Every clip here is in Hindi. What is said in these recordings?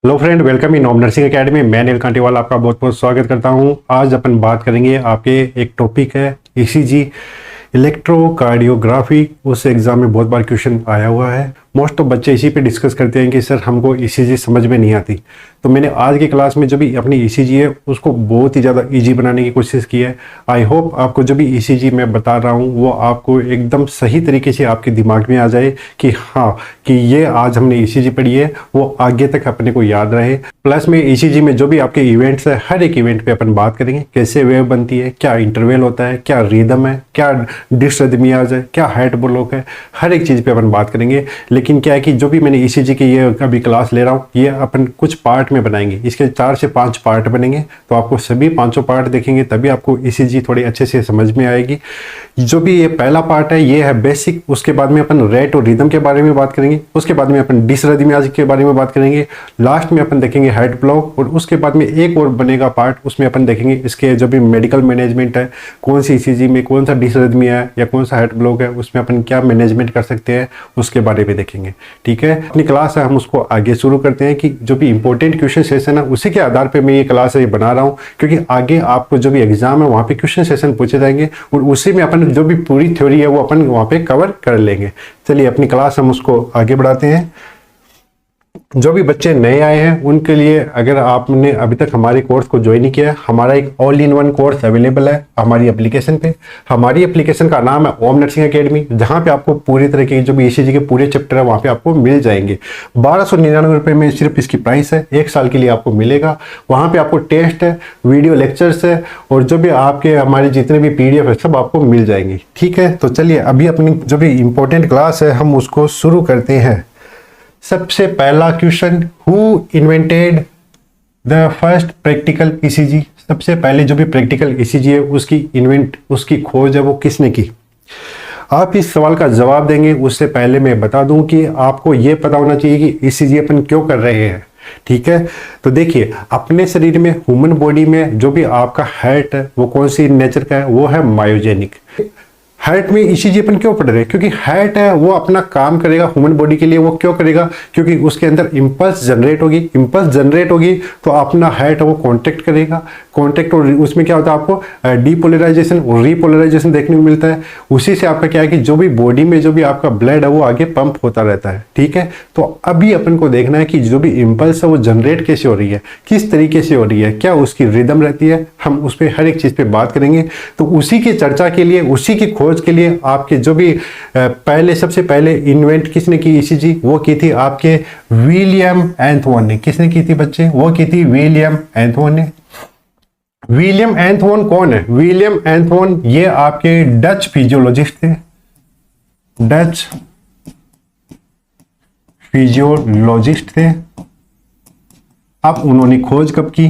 Hello friend, welcome in Om nursing academy. मैं नील कांटीवाल आपका बहुत बहुत स्वागत करता हूं। आज अपन बात करेंगे, आपके एक टॉपिक है ईसीजी, इलेक्ट्रोकार्डियोग्राफी। उस एग्जाम में बहुत बार क्वेश्चन आया हुआ है। मोस्ट ऑफ बच्चे इसी पे डिस्कस करते हैं कि सर हमको ईसीजी समझ में नहीं आती। तो मैंने आज की क्लास में जो भी अपनी ईसीजी है उसको बहुत ही ज़्यादा इजी बनाने की कोशिश की है। आई होप आपको जो भी ईसीजी मैं बता रहा हूँ वो आपको एकदम सही तरीके से आपके दिमाग में आ जाए कि हाँ, कि ये आज हमने ईसीजी पढ़ी है वो आगे तक अपने को याद रहे। प्लस में ईसीजी में जो भी आपके इवेंट्स है, हर एक इवेंट पे अपन बात करेंगे, कैसे वेव बनती है, क्या इंटरवल होता है, क्या रिदम है, क्या डिसरिदमियाज है, क्या हार्ट ब्लॉक है, हर एक चीज़ पे अपन बात करेंगे। लेकिन क्या है कि जो भी मैंने ईसीजी की ये अभी क्लास ले रहा हूँ ये अपन कुछ पार्ट में बनाएंगे। इसके 4 से 5 पार्ट बनेंगे, तो आपको सभी 5 पार्ट देखेंगे तभी आपको ईसीजी थोड़ी अच्छे से समझ में आएगी। जो भी ये पहला पार्ट है ये है बेसिक। उसके बाद में अपन रेट और रिदम के बारे में बात करेंगे। उसके बाद में अपन डिसरिदमियाज के बारे में बात करेंगे। लास्ट में अपन देखेंगे हार्ट ब्लॉक। और उसके बाद में एक और बनेगा पार्ट, उसमें अपन देखेंगे इसके जो भी मेडिकल मैनेजमेंट है, कौन सी ईसीजी में कौन सा डिसरिदमिया है या कौन सा हार्ट ब्लॉक है, उसमें अपन क्या मैनेजमेंट कर सकते हैं उसके बारे में देखेंगे। ठीक है, अपनी क्लास है हम उसको आगे शुरू करते हैं कि जो भी इंपॉर्टेंट क्वेश्चन सेशन है उसी के आधार पर मैं ये क्लास है बना रहा हूँ, क्योंकि आगे आपको जो भी एग्जाम है वहाँ पे क्वेश्चन सेशन पूछे जाएंगे और उसी में अपन जो भी पूरी थ्योरी है वो अपन वहाँ पे कवर कर लेंगे। चलिए अपनी क्लास हम उसको आगे बढ़ाते हैं। जो भी बच्चे नए आए हैं उनके लिए, अगर आपने अभी तक हमारे कोर्स को ज्वाइन नहीं किया है, हमारा एक all in one course available है हमारी एप्लीकेशन पे। हमारी एप्लीकेशन का नाम है ओम नर्सिंग एकेडमी, जहां पे आपको पूरी तरह के जो भी ईसीजी के पूरे चैप्टर है वहां पे आपको मिल जाएंगे। 1299 रुपये में सिर्फ इसकी प्राइस है, 1 साल के लिए आपको मिलेगा। वहां पे आपको टेस्ट है, वीडियो लेक्चर्स है और जो भी आपके हमारे जितने भी पीडीएफ है सब आपको मिल जाएंगे। ठीक है, तो चलिए अभी अपनी जो भी इंपॉर्टेंट क्लास है हम उसको शुरू करते हैं। सबसे पहला question, who invented the first practical ECG. सबसे पहले जो भी प्रैक्टिकल ईसीजी है उसकी खोज है वो किसने की। आप इस सवाल का जवाब देंगे उससे पहले मैं बता दूं कि आपको यह पता होना चाहिए कि ईसीजी अपन क्यों कर रहे हैं। ठीक है, तो देखिए अपने शरीर में, ह्यूमन बॉडी में जो भी आपका हार्ट है वो कौन सी नेचर का है, वो है मायोजेनिक। हार्ट में ईसीजी अपन क्यों पढ़ रहे हैं, क्योंकि हार्ट है वो अपना काम करेगा ह्यूमन बॉडी के लिए। वो क्यों करेगा, क्योंकि उसके अंदर इंपल्स जनरेट होगी। इंपल्स जनरेट होगी तो अपना हार्ट है वो कॉन्टेक्ट करेगा। कॉन्टेक्ट और उसमें क्या होता है, आपको डीपोलराइजेशन और रीपोलराइजेशन देखने को मिलता है। उसी से आपका क्या है कि जो भी बॉडी में जो भी आपका ब्लड है वो आगे पंप होता रहता है। ठीक है, तो अभी अपन को देखना है कि जो भी इंपल्स है वो जनरेट कैसे हो रही है, किस तरीके से हो रही है, क्या उसकी रिदम रहती है। हम उस पर हर एक चीज पे बात करेंगे। तो उसी की चर्चा के लिए, उसी की खोज के लिए आपके जो भी सबसे पहले इन्वेंट किसने की ईसीजी, वो की थी आपके विलियम एंथवन ने। किसने की थी बच्चे, वो की थी विलियम एंथवन ने। विलियम एंथवन कौन है, विलियम एंथवन ये आपके डच फिजियोलॉजिस्ट थे। डच फिजियोलॉजिस्ट थे। अब उन्होंने खोज कब की,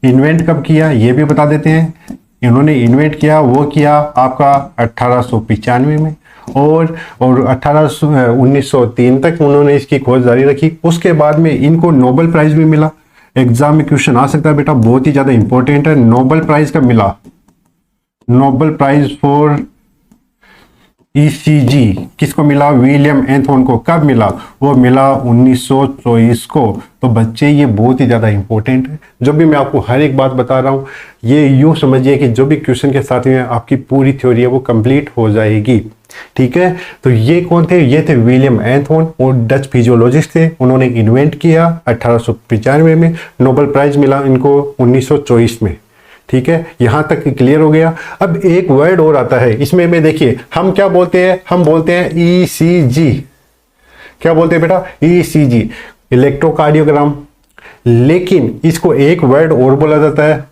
इन्वेंट कब किया ये भी बता देते हैं। इन्होंने इन्वेंट किया वो किया आपका 1895 में और 1903 तक उन्होंने इसकी खोज जारी रखी। उसके बाद में इनको नोबेल प्राइज भी मिला। एग्जाम में क्वेश्चन आ सकता है बेटा, बहुत ही ज्यादा इंपॉर्टेंट है। नोबेल प्राइज कब मिला, नोबेल प्राइज फॉर ईसीजी किसको मिला, विलियम एंथवन को। कब मिला, वो मिला 1924 को। तो बच्चे ये बहुत ही ज़्यादा इंपॉर्टेंट है। जो भी मैं आपको हर एक बात बता रहा हूँ ये यूँ समझिए कि जो भी क्वेश्चन के साथ में आपकी पूरी थ्योरी है वो कंप्लीट हो जाएगी। ठीक है, तो ये कौन थे, ये थे विलियम एंथवन और डच फिजियोलॉजिस्ट थे। उन्होंने इन्वेंट किया 1895 में, नोबेल प्राइज मिला इनको 1924 में। ठीक है, यहां तक क्लियर हो गया। अब एक वर्ड और आता है इसमें में, देखिए हम क्या बोलते हैं, हम बोलते हैं ईसीजी। क्या बोलते हैं बेटा, ईसीजी, इलेक्ट्रोकार्डियोग्राम। लेकिन इसको एक वर्ड और बोला जाता है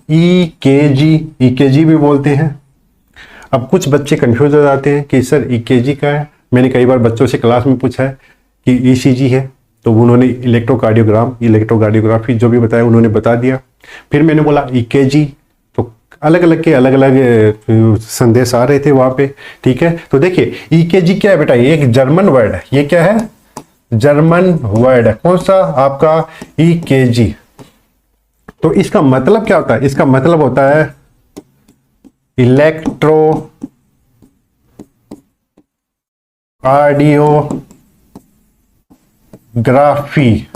ईकेजी। ईकेजी भी बोलते हैं। अब कुछ बच्चे कंफ्यूज हो जाते हैं कि सर ईकेजी क्या है। मैंने कई बार बच्चों से क्लास में पूछा है कि ईसीजी है, तो उन्होंने इलेक्ट्रोकार्डियोग्राम, इलेक्ट्रोकार्डियोग्राफी जो भी बताया उन्होंने बता दिया। फिर मैंने बोला ईकेजी, तो अलग अलग के अलग अलग संदेश आ रहे थे वहां पे। ठीक है, तो देखिए ईकेजी क्या है बेटा, ये एक जर्मन वर्ड है। ये क्या है, जर्मन वर्ड है। कौन सा, आपका ईकेजी। तो इसका मतलब क्या होता है, इसका मतलब होता है इलेक्ट्रो कार्डियो ग्राफी,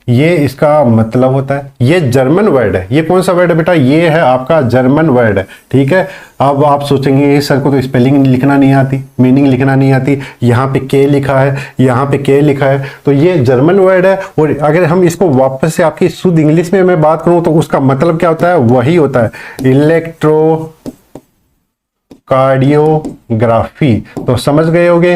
ये इसका मतलब होता है। ये जर्मन वर्ड है। ये कौन सा वर्ड है बेटा? ये है आपका जर्मन वर्ड है, ठीक है। अब आप सोचेंगे सर को तो स्पेलिंग लिखना नहीं आती, मीनिंग लिखना नहीं आती, यहाँ पे के लिखा है, यहाँ पे के लिखा है, तो ये जर्मन वर्ड है। और अगर हम इसको वापस से आपकी शुद्ध इंग्लिश में मैं बात करूँ तो उसका मतलब क्या होता है? वही होता है इलेक्ट्रो कार्डियोग्राफी। तो समझ गए होगे,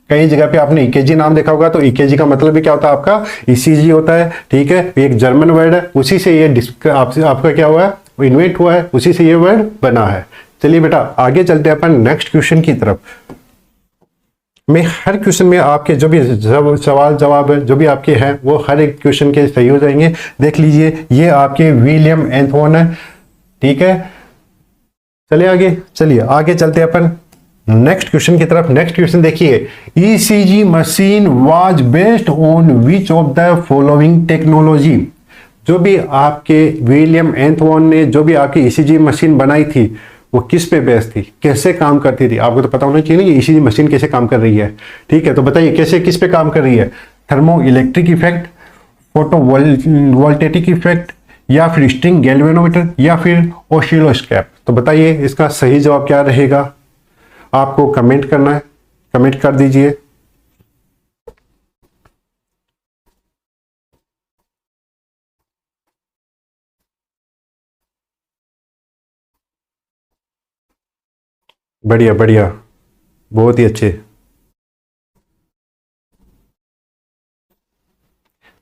कई जगह पे आपने ईकेजी नाम देखा होगा, तो ईकेजी का मतलब भी क्या होता है? आपका ईसीजी होता है, ठीक है। एक जर्मन वर्ड है, उसी से ये आपका क्या हुआ है? इन्वेंट हुआ है, उसी से ये वर्ड बना है। चलिए बेटा आगे चलते हैं अपन नेक्स्ट क्वेश्चन की तरफ। मैं हर क्वेश्चन में आपके जो भी सवाल जवाब है जो भी आपके हैं वो हर एक क्वेश्चन के सही हो जाएंगे। देख लीजिए, ये आपके विलियम एंथवन है, ठीक है। चलिए आगे चलते हैं अपन नेक्स्ट क्वेश्चन की तरफ। नेक्स्ट क्वेश्चन देखिए, ECG machine was based on which of the following technology. जो भी आपके विलियम एंथवन ने जो भी आपकी ईसीजी मशीन बनाई थी वो किस पे बेस्ड थी, कैसे काम करती थी? आपको तो पता होना चाहिए ना ईसीजी मशीन कैसे काम कर रही है, ठीक है। तो बताइए कैसे, किस पे काम कर रही है? Thermo electric effect, photo voltaic effect, या फिर स्ट्रिंग गैल्वेनोमीटर, या फिर ऑसिलोस्कोप। तो बताइए इसका सही जवाब क्या रहेगा? आपको कमेंट करना है, कमेंट कर दीजिए। बढ़िया बढ़िया, बहुत ही अच्छे।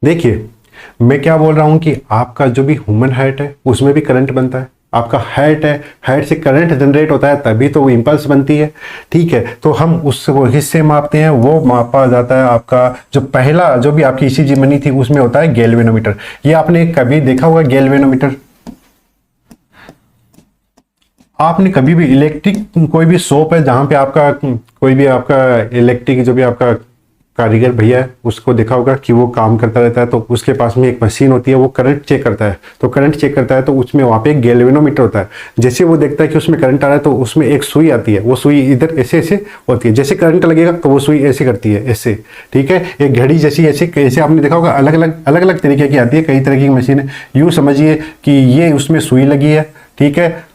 देखिए मैं क्या बोल रहा हूं कि आपका जो भी ह्यूमन हार्ट है उसमें भी करंट बनता है। आपका हार्ट है, हार्ट से करंट जनरेट होता है तभी तो वो इंपल्स बनती है, ठीक है। तो हम उस हिस्से मापते हैं, वो मापा जाता है आपका जो पहला जो भी आपकी ईसीजी बनी थी उसमें होता है गैल्वेनोमीटर। ये आपने कभी देखा होगा गैल्वेनोमीटर? आपने कभी भी इलेक्ट्रिक कोई भी शॉप है जहां पे आपका कोई भी आपका इलेक्ट्रिक जो भी आपका कारीगर भैया है उसको देखा होगा कि वो काम करता रहता है, तो उसके पास में एक मशीन होती है, वो करंट चेक करता है। तो करंट चेक करता है तो उसमें वहाँ पे एक गैल्वेनोमीटर होता है। जैसे वो देखता है कि उसमें करंट आ रहा है तो उसमें एक सुई आती है, वो सुई इधर ऐसे ऐसे होती है, जैसे करंट लगेगा तो वो सुई ऐसे करती है, ऐसे, ठीक है। एक घड़ी जैसी ऐसे ऐसे आपने देखा होगा, अलग अलग तरीके की आती है, कई तरह की मशीन है। यूँ समझिए कि ये उसमें सुई लगी है, ठीक है।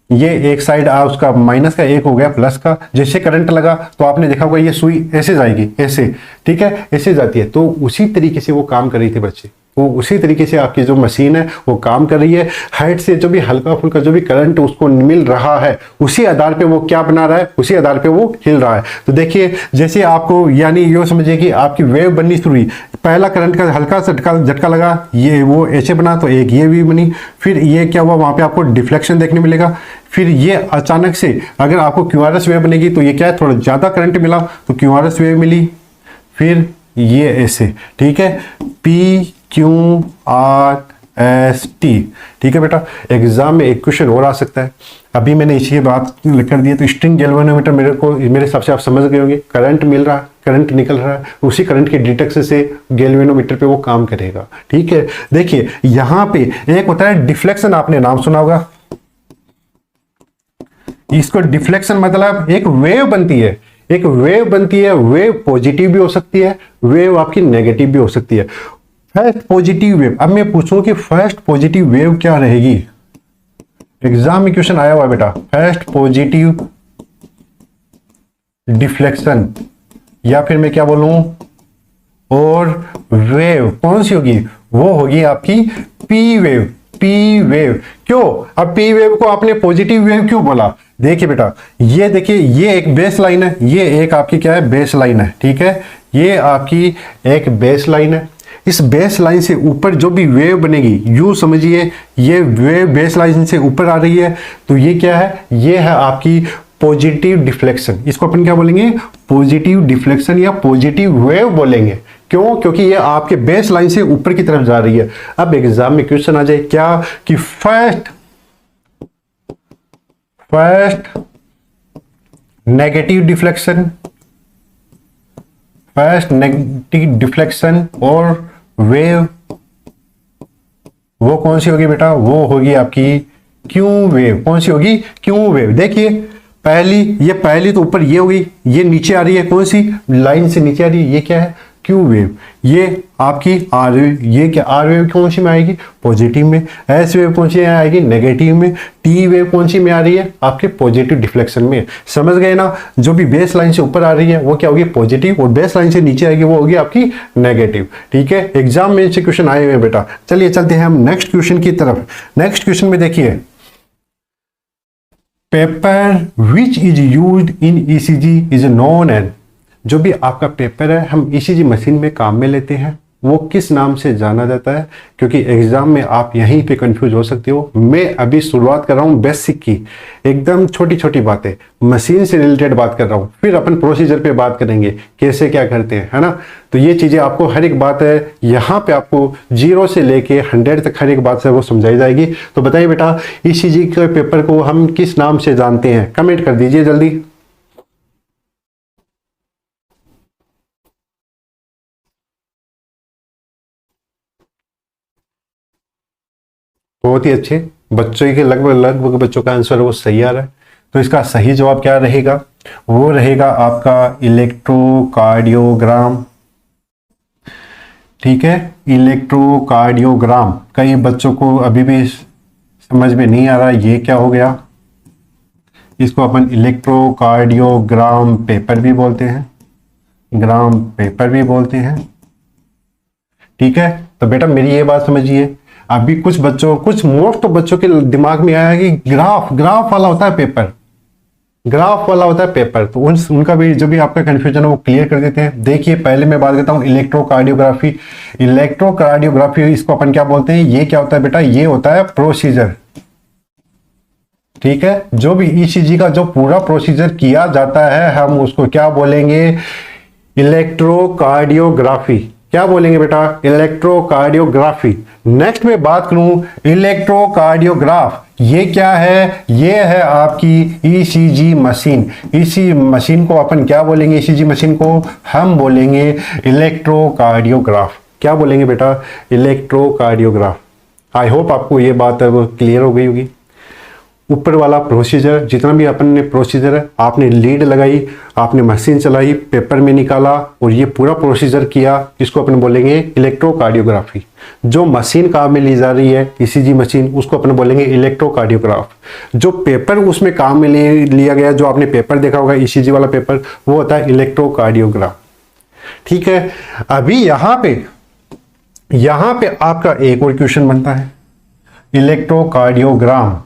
ये एक साइड उसका माइनस का, एक हो गया प्लस का। जैसे करंट लगा तो आपने देखा होगा ये सुई ऐसे जाएगी, ऐसे, ठीक है, ऐसे जाती है। तो उसी तरीके से वो काम कर रही थी बच्चे, वो उसी तरीके से आपकी जो मशीन है वो काम कर रही है। हाइट से जो भी हल्का फुल्का जो भी करंट उसको मिल रहा है उसी आधार पे वो क्या बना रहा है, उसी आधार पे वो हिल रहा है। तो देखिए जैसे आपको यानी ये समझिए कि आपकी वेव बननी शुरू हुई, पहला करंट का हल्का सा झटका लगा, ये वो ऐसे बना तो एक ये भी बनी, फिर ये क्या हुआ, वहां पे आपको डिफ्लेक्शन देखने मिलेगा। फिर ये अचानक से अगर आपको क्यूआरएस वेव बनेगी तो ये क्या है, थोड़ा ज्यादा करंट मिला तो क्यूआरएस वेव मिली। फिर ये ऐसे, ठीक है, PQRST, ठीक है बेटा। एग्जाम में एक क्वेश्चन और आ सकता है, अभी मैंने इसी बात कर दी है। तो स्ट्रिंग गैल्वेनोमीटर मेरे हिसाब से आप समझ गए होंगे, करंट मिल रहा है, करंट निकल रहा है, उसी करंट के डिटेक्शन से गैल्वेनोमीटर पे वो काम करेगा, ठीक है। देखिए यहां पे एक होता है डिफ्लेक्शन, आपने नाम सुना होगा। इसको डिफ्लेक्शन मतलब एक वेव बनती है, एक वेव बनती है। वेव पॉजिटिव भी हो सकती है, वेव आपकी नेगेटिव भी हो सकती है। फर्स्ट पॉजिटिव वेव, अब मैं पूछूं कि फर्स्ट पॉजिटिव वेव क्या रहेगी? एग्जाम में क्वेश्चन आया हुआ है बेटा, फर्स्ट पॉजिटिव डिफ्लेक्शन, या फिर मैं क्या बोलूं, और वेव कौन सी होगी? वो होगी आपकी पी वेव। पी वेव क्यों? अब पी वेव को आपने पॉजिटिव वेव क्यों बोला? देखिए बेटा, ये देखिए, ये एक बेस लाइन है, ये एक आपकी क्या है, बेस लाइन है, ठीक है। ये आपकी एक बेस लाइन है। इस बेस लाइन से ऊपर जो भी वेव बनेगी, यूं समझिए ये वेव बेस लाइन से ऊपर आ रही है, तो ये क्या है, ये है आपकी पॉजिटिव डिफ्लेक्शन। इसको अपन क्या बोलेंगे? पॉजिटिव डिफ्लेक्शन या पॉजिटिव वेव बोलेंगे। क्यों? क्योंकि ये आपके बेस लाइन से ऊपर की तरफ जा रही है। अब एग्जाम में क्वेश्चन आ जाए क्या कि first negative deflection, first negative deflection और वेव वो कौन सी होगी बेटा? वो होगी आपकी क्यू वेव। कौन सी होगी? Q wave. देखिए पहली तो ऊपर ये होगी, ये नीचे आ रही है, कौन सी लाइन से नीचे आ रही है, ये क्या है? क्यू वेव, ये आपकी आर वेव, ये क्या आर वेव कौन सी में आएगी, पॉजिटिव में। एस वेव कौन सी में आएगी, नेगेटिव में। टी वेव कौन सी में आ रही है, आपके पॉजिटिव डिफ्लेक्शन में। समझ गए ना, जो भी बेस लाइन से ऊपर आ रही है वो क्या होगी, पॉजिटिव, और बेस लाइन से नीचे आएगी वो होगी आपकी नेगेटिव। ठीक है, एग्जाम में से क्वेश्चन आए हुए हैं बेटा। चलिए चलते हैं हम नेक्स्ट क्वेश्चन की तरफ। नेक्स्ट क्वेश्चन में देखिए, paper which is used in ECG is known as, जो भी आपका पेपर है हम ईसीजी मशीन में काम में लेते हैं वो किस नाम से जाना जाता है, क्योंकि एग्जाम में आप यहीं पे कंफ्यूज हो सकते हो। मैं अभी शुरुआत कर रहा हूँ बेसिक की, एकदम छोटी छोटी बातें, मशीन से रिलेटेड बात कर रहा हूँ, फिर अपन प्रोसीजर पे बात करेंगे कैसे क्या करते हैं, है ना। तो ये चीजें आपको हर एक बात है यहाँ पे आपको 0 से लेके 100 तक हर एक बात से वो समझाई जाएगी। तो बताइए बेटा, ईसीजी के पेपर को हम किस नाम से जानते हैं, कमेंट कर दीजिए जल्दी। बहुत ही अच्छे बच्चों के, लगभग लगभग बच्चों का आंसर वो सही आ रहा है। तो इसका सही जवाब क्या रहेगा, वो रहेगा आपका इलेक्ट्रोकार्डियोग्राम। ठीक है, इलेक्ट्रोकार्डियोग्राम। कई बच्चों को अभी भी समझ में नहीं आ रहा ये क्या हो गया। इसको अपन इलेक्ट्रोकार्डियोग्राम पेपर भी बोलते हैं, ग्राम पेपर भी बोलते हैं। ठीक है, तो बेटा मेरी ये बात समझिए, अभी कुछ बच्चों, कुछ मोस्ट बच्चों के दिमाग में आया कि ग्राफ, ग्राफ वाला होता है पेपर, ग्राफ वाला होता है पेपर। तो उनका भी जो भी आपका कंफ्यूजन है वो क्लियर कर देते हैं। देखिए पहले मैं बात करता हूँ इलेक्ट्रोकार्डियोग्राफी। इलेक्ट्रोकार्डियोग्राफी इसको अपन क्या बोलते हैं, ये क्या होता है बेटा, ये होता है प्रोसीजर। ठीक है, जो भी ईसीजी का जो पूरा प्रोसीजर किया जाता है हम उसको क्या बोलेंगे, इलेक्ट्रोकार्डियोग्राफी। क्या बोलेंगे बेटा, इलेक्ट्रोकार्डियोग्राफी। नेक्स्ट में बात करूं इलेक्ट्रोकार्डियोग्राफ, ये क्या है, ये है आपकी ईसीजी मशीन। इसी मशीन को अपन क्या बोलेंगे, ईसीजी मशीन को हम बोलेंगे इलेक्ट्रोकार्डियोग्राफ। क्या बोलेंगे बेटा, इलेक्ट्रोकार्डियोग्राफ। आई होप आपको ये बात अब क्लियर हो गई होगी। ऊपर वाला प्रोसीजर, जितना भी अपन ने प्रोसीजर है, आपने लीड लगाई, आपने मशीन चलाई, पेपर में निकाला और ये पूरा प्रोसीजर किया, इसको अपन बोलेंगे इलेक्ट्रोकार्डियोग्राफी। जो मशीन काम में ली जा रही है ईसीजी मशीन, उसको अपन बोलेंगे इलेक्ट्रोकार्डियोग्राफ। जो पेपर उसमें काम में लिया गया, जो आपने पेपर देखा होगा ईसीजी वाला पेपर, वो होता है इलेक्ट्रोकार्डियोग्राफ। ठीक है, अभी यहां पे आपका एक और क्वेश्चन बनता है, इलेक्ट्रोकार्डियोग्राम।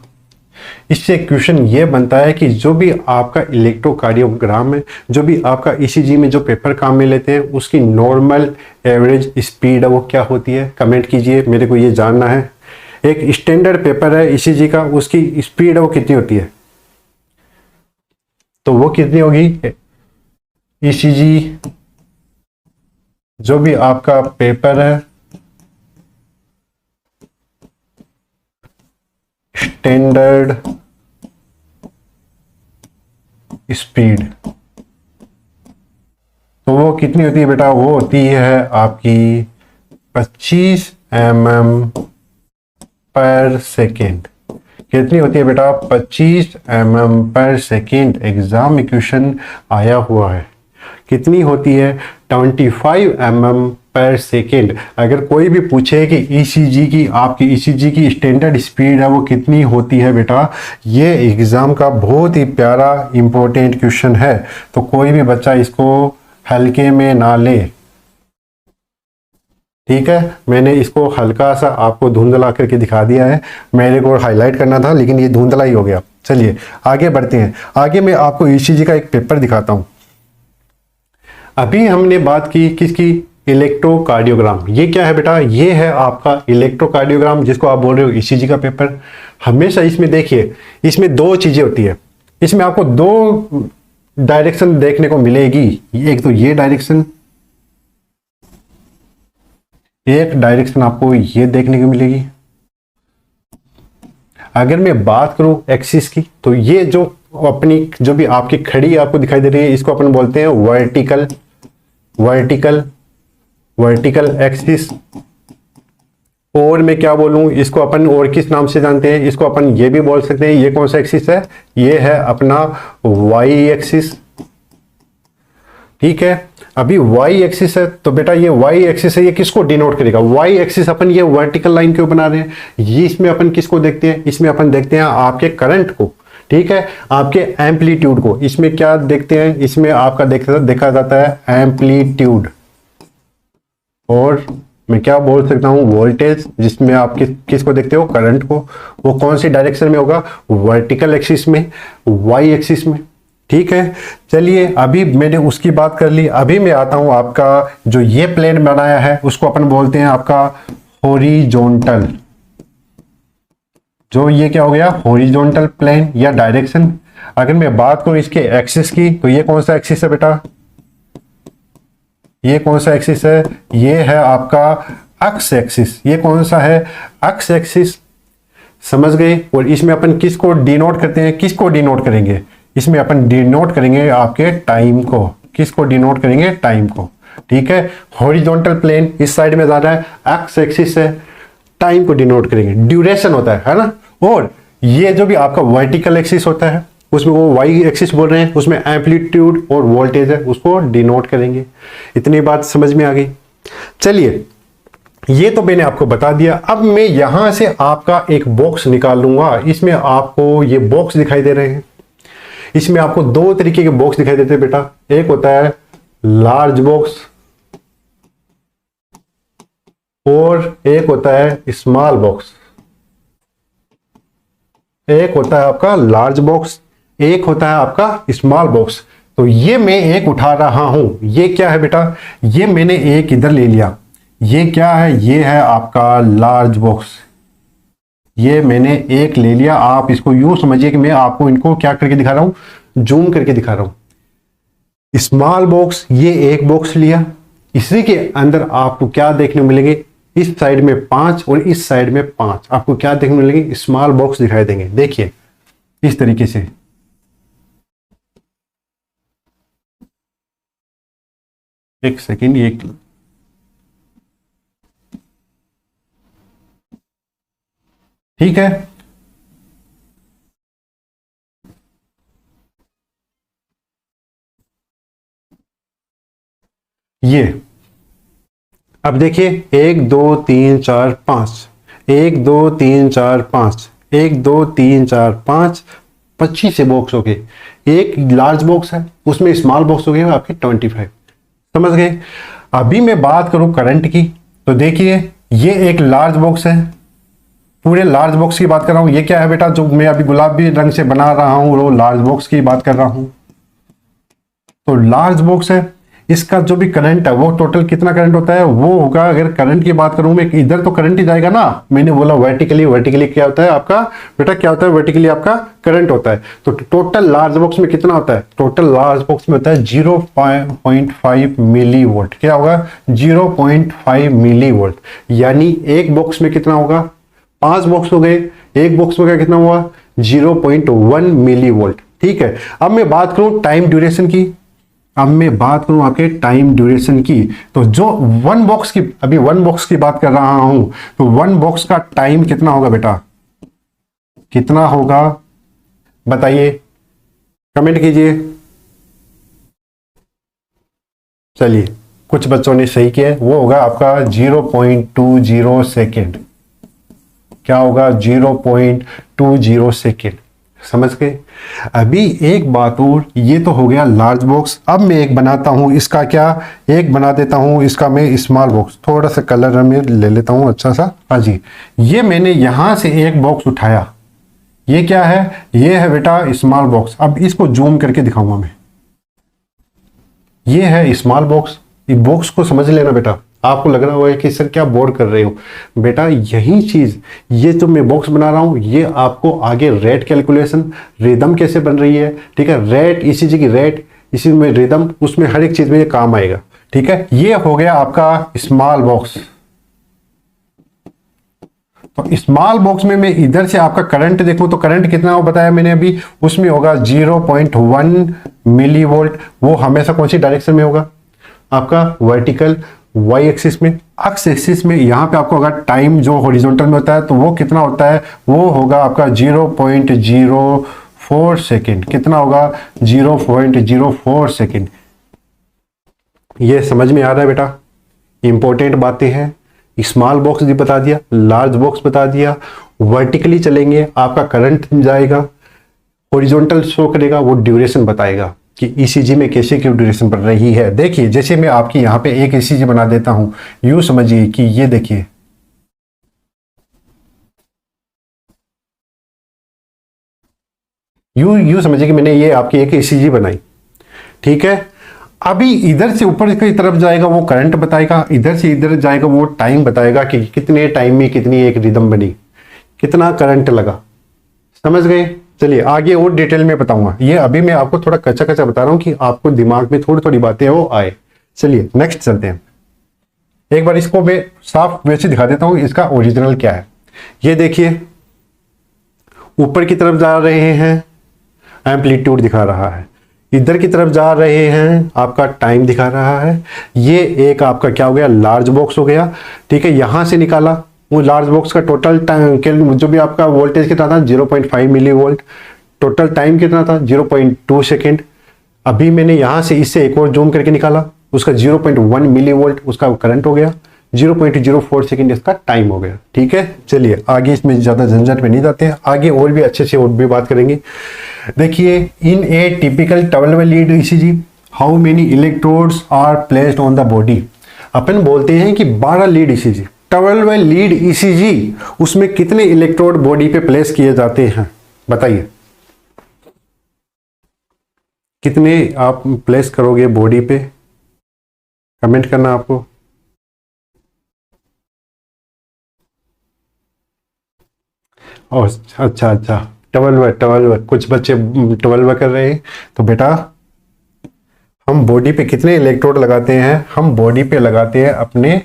इससे क्वेश्चन ये बनता है कि जो भी आपका इलेक्ट्रोकार्डियोग्राम है, जो भी आपका ईसीजी में जो पेपर काम में लेते हैं, उसकी नॉर्मल एवरेज स्पीड है वो क्या होती है, कमेंट कीजिए, मेरे को ये जानना है। एक स्टैंडर्ड पेपर है ईसीजी का, उसकी स्पीड है वो कितनी होती है, तो वो कितनी होगी, ईसीजी जो भी आपका पेपर है, स्टैंडर्ड स्पीड, तो वो कितनी होती है बेटा, वो होती है आपकी 25 mm पर सेकेंड। कितनी होती है बेटा, 25 mm पर सेकेंड। एग्जाम में क्वेश्चन आया हुआ है, कितनी होती है, 25 mm पर सेकेंड। अगर कोई भी पूछे कि ईसीजी की, आपकी ईसीजी की स्टैंडर्ड स्पीड है वो कितनी होती है बेटा, ये एग्जाम का बहुत ही प्यारा इंपॉर्टेंट क्वेश्चन है। तो कोई भी बच्चा इसको हल्के में ना ले। ठीक है, मैंने इसको हल्का सा आपको धुंधला करके दिखा दिया है, मेरे को हाईलाइट करना था लेकिन ये धुंधला ही हो गया। चलिए आगे बढ़ते हैं। आगे मैं आपको ईसीजी का एक पेपर दिखाता हूं। अभी हमने बात की किसकी, इलेक्ट्रोकार्डियोग्राम। ये क्या है बेटा, ये है आपका इलेक्ट्रोकार्डियोग्राम, जिसको आप बोल रहे हो ईसीजी का पेपर। हमेशा इसमें देखिए, इसमें दो चीजें होती है, इसमें आपको दो डायरेक्शन देखने को मिलेगी। एक तो ये डायरेक्शन, एक डायरेक्शन आपको ये देखने को मिलेगी। अगर मैं बात करूं एक्सिस की, तो ये जो अपनी, जो भी आपकी खड़ी आपको दिखाई दे रही है, इसको अपन बोलते हैं वर्टिकल, वर्टिकल, वर्टिकल एक्सिस। और मैं क्या बोलूं, इसको अपन और किस नाम से जानते हैं, इसको अपन ये भी बोल सकते हैं, ये कौन सा एक्सिस है, ये है अपना वाई एक्सिस। ठीक है, अभी वाई एक्सिस है, तो बेटा ये वाई एक्सिस है, ये किसको डिनोट करेगा? वाई एक्सिस अपन ये वर्टिकल लाइन क्यों बना रहे हैं? ये इसमें अपन किसको देखते हैं? इसमें अपन देखते हैं आपके करंट को, ठीक है, आपके एम्पलीट्यूड को। इसमें क्या देखते हैं? इसमें आपका देखा जाता है एम्पलीट्यूड, और मैं क्या बोल सकता हूं, वोल्टेज, जिसमें आप किसको देखते हो? करंट को। वो कौन सी डायरेक्शन में होगा? वर्टिकल एक्सिस में, वाई एक्सिस में, ठीक है। चलिए अभी मैंने उसकी बात कर ली, अभी मैं आता हूं आपका जो ये प्लेन बनाया है उसको अपन बोलते हैं आपका हॉरिजॉन्टल। जो ये क्या हो गया? हॉरिजॉन्टल प्लेन या डायरेक्शन। अगर मैं बात करूं इसके एक्सिस की, तो ये कौन सा एक्सिस है बेटा? ये कौन सा एक्सिस है? ये है आपका अक्स एक्सिस। ये कौन सा है? अक्स एक्सिस, समझ गए। और इसमें अपन किसको डिनोट करते हैं? किसको डिनोट करेंगे? इसमें अपन डिनोट करेंगे आपके टाइम को। किसको डिनोट करेंगे? टाइम को, ठीक है। हॉरिजॉन्टल प्लेन इस साइड में जा रहा है, अक्स एक्सिस है, टाइम को डिनोट करेंगे, ड्यूरेशन होता है ना। और ये जो भी आपका वर्टिकल एक्सिस होता है उसमें वो वाई एक्सिस बोल रहे हैं, उसमें एम्पलीट्यूड और वोल्टेज है, उसको डिनोट करेंगे। इतनी बात समझ में आ गई। चलिए ये तो मैंने आपको बता दिया। अब मैं यहां से आपका एक बॉक्स निकाल लूंगा। इसमें आपको ये बॉक्स दिखाई दे रहे हैं। इसमें आपको दो तरीके के बॉक्स दिखाई देते हैं बेटा। एक होता है लार्ज बॉक्स और एक होता है स्मॉल बॉक्स। एक होता है आपका लार्ज बॉक्स, एक होता है आपका स्मॉल बॉक्स। तो ये मैं एक उठा रहा हूं। ये क्या है बेटा? ये मैंने एक इधर ले लिया। ये क्या है? ये है आपका लार्ज बॉक्स। ये मैंने एक ले लिया। आप इसको यूं समझिए कि मैं आपको इनको क्या करके दिखा रहा हूं? जूम करके दिखा रहा हूं। स्मॉल बॉक्स, ये एक बॉक्स लिया। इसी के अंदर आपको क्या देखने को मिलेंगे? इस साइड में 5 और इस साइड में 5 आपको क्या देखने को मिलेंगे? स्मॉल बॉक्स दिखाई देंगे। देखिए इस तरीके से। एक सेकेंड, एक ठीक है। ये अब देखिए 1 2 3 4 5, 1 2 3 4 5, 1 2 3 4 5, 25 से बॉक्स हो गए। एक लार्ज बॉक्स है, उसमें स्मॉल बॉक्स हो गए आपके 25। समझ गए। अभी मैं बात करूं करंट की, तो देखिए ये एक लार्ज बॉक्स है। पूरे लार्ज बॉक्स की बात कर रहा हूं। ये क्या है बेटा? जो मैं अभी गुलाबी रंग से बना रहा हूं वो लार्ज बॉक्स की बात कर रहा हूं। तो लार्ज बॉक्स है, इसका जो भी करंट है वो टोटल कितना करंट होता है? वो होगा, अगर करंट की बात करूं मैं, इधर तो करंट ही जाएगा ना। मैंने बोला वर्टिकली, वर्टिकली क्या होता है आपका बेटा? क्या होता है? वर्टिकली आपका करंट होता है। तो टोटल लार्ज बॉक्स में कितना होता है? टोटल लार्ज बॉक्स में होता है 0.5 मिली वोल्ट। क्या होगा? 0.5 मिली वोल्ट। यानी एक बॉक्स में कितना होगा? 5 बॉक्स हो गए, एक बॉक्स में कितना हुआ? 0.1 मिली वोल्ट। ठीक है। अब मैं बात करूं टाइम ड्यूरेशन की। अब मैं बात करूं आपके टाइम ड्यूरेशन की, तो जो वन बॉक्स की, अभी वन बॉक्स की बात कर रहा हूं, तो वन बॉक्स का टाइम कितना होगा बेटा? कितना होगा बताइए, कमेंट कीजिए। चलिए कुछ बच्चों ने सही किया, वो होगा आपका 0.20 सेकेंड। क्या होगा? 0.20 सेकेंड। समझ गए। अभी एक बात और, ये तो हो गया लार्ज बॉक्स। अब मैं एक बनाता हूं, इसका क्या, एक बना देता हूं इसका मैं स्मॉल बॉक्स। थोड़ा सा कलर में ले लेता हूं अच्छा सा। हाँ जी, ये मैंने यहां से एक बॉक्स उठाया। ये क्या है? ये है बेटा स्मॉल बॉक्स। अब इसको जूम करके दिखाऊंगा मैं। ये है स्मॉल बॉक्स। ये बॉक्स को समझ लेना बेटा। आपको लग रहा होगा कि सर क्या बोर्ड कर रहे हो बेटा, यही चीज, ये जो मैं बॉक्स बना रहा हूं, ये आपको आगे रेट कैलकुलेशन, रिदम कैसे बन रही है, ठीक है, रेट, ईसीजी की रेट, इसी में रिदम, उसमें हर एक चीज में ये काम आएगा। ठीक है। ये हो गया आपका स्मॉल बॉक्स। तो स्मॉल बॉक्स में मैं इधर से आपका करंट देखूं तो करंट कितना हो बताया मैंने अभी, उसमें होगा 0.1 मिली वोल्ट। वो हमेशा कौन सी डायरेक्शन में होगा? आपका वर्टिकल, वाई एक्सिस में। एक्स एक्सिस में यहां पे आपको अगर टाइम जो हॉरिजॉन्टल में होता है तो वो कितना होता है? वो होगा आपका 0.04 सेकेंड। कितना होगा? 0.04 सेकेंड। ये समझ में आ रहा है बेटा? इंपॉर्टेंट बातें हैं। स्मॉल बॉक्स भी बता दिया, लार्ज बॉक्स बता दिया। वर्टिकली चलेंगे आपका करंट जाएगा, हॉरिजॉन्टल शो करेगा, वो ड्यूरेशन बताएगा कि ईसीजी में कैसे क्यों ड्यूरेशन बढ़ रही है। देखिए जैसे मैं आपकी यहाँ पे एक ईसीजी बना देता हूँ, यूं समझिए कि ये देखिए यूं समझिए कि मैंने ये आपकी एक ईसीजी बनाई, ठीक है। अभी इधर से ऊपर की तरफ जाएगा वो करंट बताएगा, इधर से इधर जाएगा वो टाइम बताएगा कि कितने टाइम में कितनी एक रिदम बनी, कितना करंट लगा। समझ गए? चलिए आगे और डिटेल में बताऊंगा। ये अभी मैं आपको थोड़ा कच्चा कच्चा बता रहा हूं कि आपको दिमाग में थोड़ी थोड़ी बातें वो आए। चलिए नेक्स्ट चलते हैं। एक बार इसको मैं साफ वैसे दिखा देता हूं इसका ओरिजिनल क्या है। ये देखिए ऊपर की तरफ जा रहे हैं, एम्पलीट्यूड दिखा रहा है, इधर की तरफ जा रहे हैं आपका टाइम दिखा रहा है। ये एक आपका क्या हो गया, लार्ज बॉक्स हो गया, ठीक है। यहां से निकाला वो लार्ज बॉक्स का टोटल टाइम जो भी आपका वोल्टेज कितना था 0.5 मिली वोल्ट, टोटल टाइम कितना था 0.2 सेकेंड। अभी मैंने यहां से इससे एक और जूम करके निकाला, उसका 0.1 मिली वोल्ट उसका करंट हो गया, 0.04 सेकेंड इसका टाइम हो गया, ठीक है। चलिए आगे इसमें ज्यादा झंझट में नहीं जाते हैं, आगे और भी अच्छे से और भी बात करेंगे। देखिए in a typical 12 lead ECG how many electrodes are placed on the body. अपन बोलते हैं कि 12 लीड ईसीजी, 12 लीड ईसीजी, उसमें कितने इलेक्ट्रोड बॉडी पे प्लेस किए जाते हैं बताइए, कितने आप प्लेस करोगे बॉडी पे? कमेंट करना आपको। अच्छा 12 कुछ बच्चे 12 कर रहे हैं। तो बेटा हम बॉडी पे कितने इलेक्ट्रोड लगाते हैं? हम बॉडी पे लगाते हैं अपने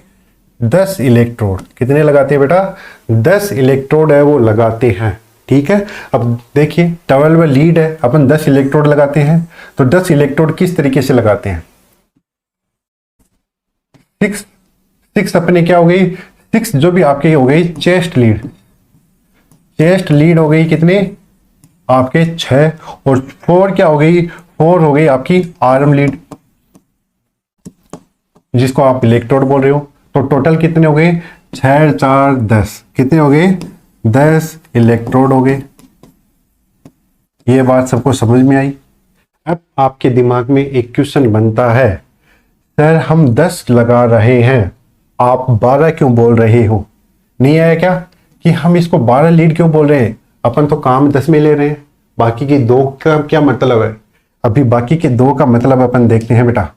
10 इलेक्ट्रोड। कितने लगाते हैं बेटा? 10 इलेक्ट्रोड है वो लगाते हैं, ठीक है। अब देखिए 12 लीड है, अपन 10 इलेक्ट्रोड लगाते हैं। तो 10 इलेक्ट्रोड किस तरीके से लगाते हैं? 6 अपने क्या हो गई, 6 जो भी आपकी हो गई चेस्ट लीड, चेस्ट लीड हो गई कितने आपके 6, और 4 क्या हो गई, 4 हो गई आपकी आर्म लीड जिसको आप इलेक्ट्रोड बोल रहे हो। तो टोटल कितने हो गए 6 4 10, कितने हो गए 10 इलेक्ट्रोड हो गए। ये बात सबको समझ में आई? अब आपके दिमाग में एक क्वेश्चन बनता है, सर हम 10 लगा रहे हैं, आप 12 क्यों बोल रहे हो? नहीं आया क्या कि हम इसको 12 लीड क्यों बोल रहे हैं? अपन तो काम 10 में ले रहे हैं, बाकी के 2 का क्या मतलब है? अभी बाकी के 2 का मतलब अपन देखते हैं बेटा।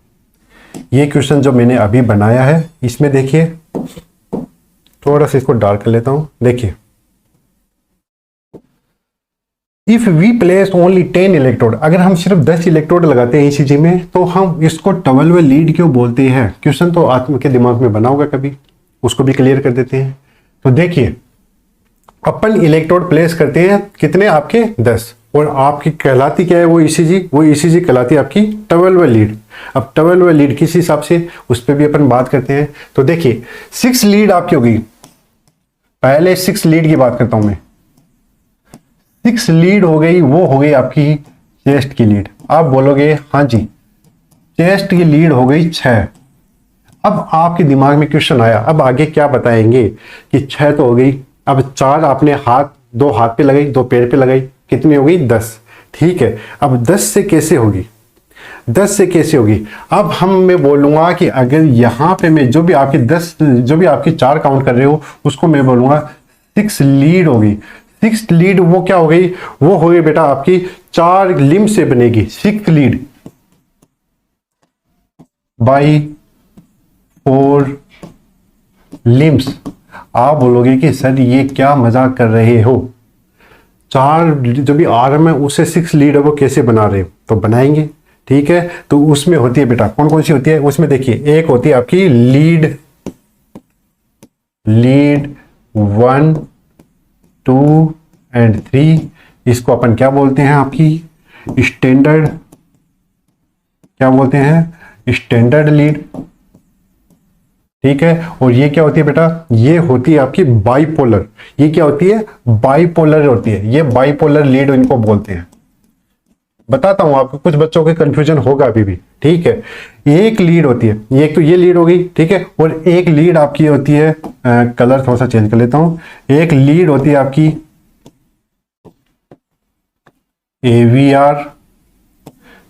ये क्वेश्चन जो मैंने अभी बनाया है इसमें देखिए, थोड़ा सा इसको डार्क कर लेता हूं। देखिए if we place only 10 electrode, अगर हम सिर्फ 10 इलेक्ट्रोड लगाते हैं ईसीजी में तो हम इसको 12 लीड क्यों बोलते हैं? क्वेश्चन तो आत्म के दिमाग में बना होगा कभी, उसको भी क्लियर कर देते हैं। तो देखिए अपन इलेक्ट्रोड प्लेस करते हैं कितने आपके 10, और आपकी कहलाती क्या है वो ईसीजी? वो ईसीजी कहलाती है आपकी 12 लीड। अब 12 लीड किस हिसाब से, उस पर भी अपन बात करते हैं। तो देखिए 6 लीड आपकी होगी, पहले 6 लीड की बात करता हूं मैं। 6 लीड हो गई, वो हो गई आपकी चेस्ट की लीड। आप बोलोगे हाँ जी चेस्ट की लीड हो गई 6। अब आपके दिमाग में क्वेश्चन आया, अब आगे क्या बताएंगे कि 6 तो हो गई, अब 4 आपने दो हाथ पे लगाई, 2 पैर पे लगाई, कितनी हो गई 10, ठीक है। अब 10 से कैसे होगी, 10 से कैसे होगी? अब मैं बोलूंगा कि अगर यहां पे मैं जो भी आपकी 10 जो भी आपकी 4 काउंट कर रहे हो उसको मैं बोलूंगा 6 लीड होगी। 6 लीड वो क्या हो गई, वो हो गई बेटा आपकी 4 लिम्ब से बनेगी। 6 लीड बाई 4 लिम्स। आप बोलोगे कि सर ये क्या मजाक कर रहे हो, 4 जो भी आर्म है उससे 6 लीड है वो कैसे बना रहे हो? तो बनाएंगे, ठीक है। तो उसमें होती है बेटा कौन कौन सी होती है, उसमें देखिए एक होती है आपकी लीड 1 2 एंड 3, इसको अपन क्या बोलते हैं आपकी स्टैंडर्ड, क्या बोलते हैं स्टैंडर्ड लीड, ठीक है। और ये क्या होती है बेटा, ये होती है आपकी बाइपोलर। ये क्या होती है, बाइपोलर होती है, ये बाइपोलर लीड इनको बोलते हैं। बताता हूं आपको, कुछ बच्चों के कंफ्यूजन होगा अभी भी, ठीक है। एक लीड होती है, एक तो ये लीड हो गई, ठीक है, और एक लीड आपकी होती है, कलर थोड़ा सा चेंज कर लेता हूं, एक लीड होती है आपकी AVR,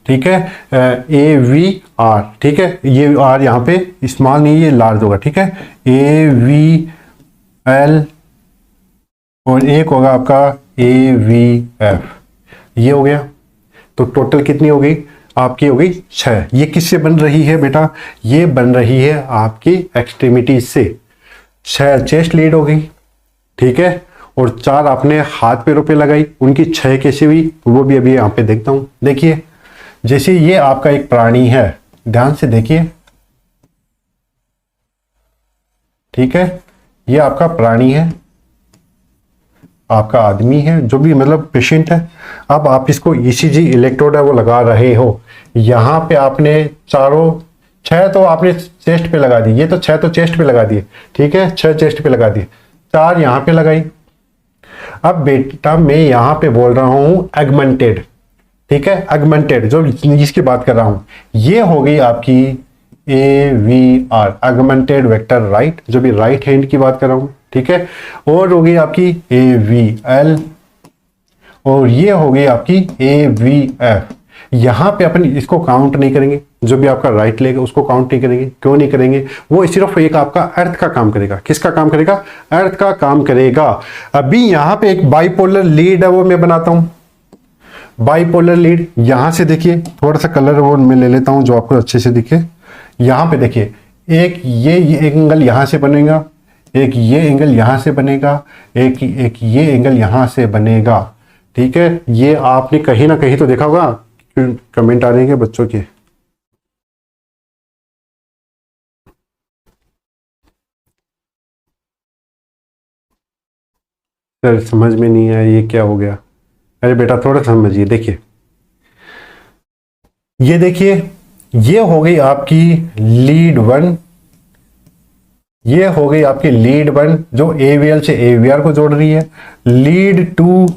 ठीक है, AVR, ठीक है, ये आर यहाँ पे स्मॉल नहीं, ये लार्ज होगा, ठीक है, AVL, और एक होगा आपका AVF, ये हो गया। तो टोटल कितनी हो गई आपकी, हो गई 6। ये किससे बन रही है बेटा, ये बन रही है आपकी एक्सट्रीमिटीज से। 6 चेस्ट लीड हो गई, ठीक है, और 4 आपने हाथ पैरों पे लगाई, उनकी 6 कैसे हुई वो भी अभी यहाँ पे देखता हूं। देखिए, जैसे ये आपका एक प्राणी है, ध्यान से देखिए, ठीक है, ये आपका प्राणी है, आपका आदमी है, जो भी मतलब पेशेंट है। अब आप इसको ECG इलेक्ट्रोड है वो लगा रहे हो, यहाँ पे आपने चारों 6 तो आपने चेस्ट पे लगा दी, ये तो 6 तो चेस्ट पे लगा दिए, ठीक है, 6 चेस्ट पे लगा दिए, 4 यहाँ पे लगाई। अब बेटा मैं यहाँ पे बोल रहा हूँ एगमेंटेड, ठीक है, एगमेंटेड जो जिसकी बात कर रहा हूँ, ये हो गई आपकी AVR, एगमेंटेड वेक्टर राइट, जो भी राइट हैंड की बात कर रहा हूँ, ठीक है, और हो गई आपकी AVL, और ये हो गई आपकी AVF। यहां पे अपन इसको काउंट नहीं करेंगे, जो भी आपका राइट लेग उसको काउंट नहीं करेंगे। क्यों नहीं करेंगे, वो सिर्फ एक आपका अर्थ का काम करेगा। किसका काम करेगा, अर्थ का काम करेगा। अभी यहां पे एक बाइपोलर लीड है वो मैं बनाता हूं, बाइपोलर लीड। यहां से देखिए, थोड़ा सा कलर वो मैं ले लेता हूं जो आपको अच्छे से दिखे। यहां पे देखिए, एक ये एंगल यहां से बनेगा, एक ये एंगल यहां से बनेगा, एक ये एंगल यहां से बनेगा, ठीक है। ये आपने कहीं ना कहीं तो देखा होगा, कमेंट आ रहे हैं बच्चों के। सर समझ में नहीं आया ये क्या हो गया। अरे बेटा थोड़ा समझिए, देखिए ये देखिए, ये हो गई आपकी लीड 1, ये हो गई आपकी लीड 1 जो AVL से AVR को जोड़ रही है। लीड 2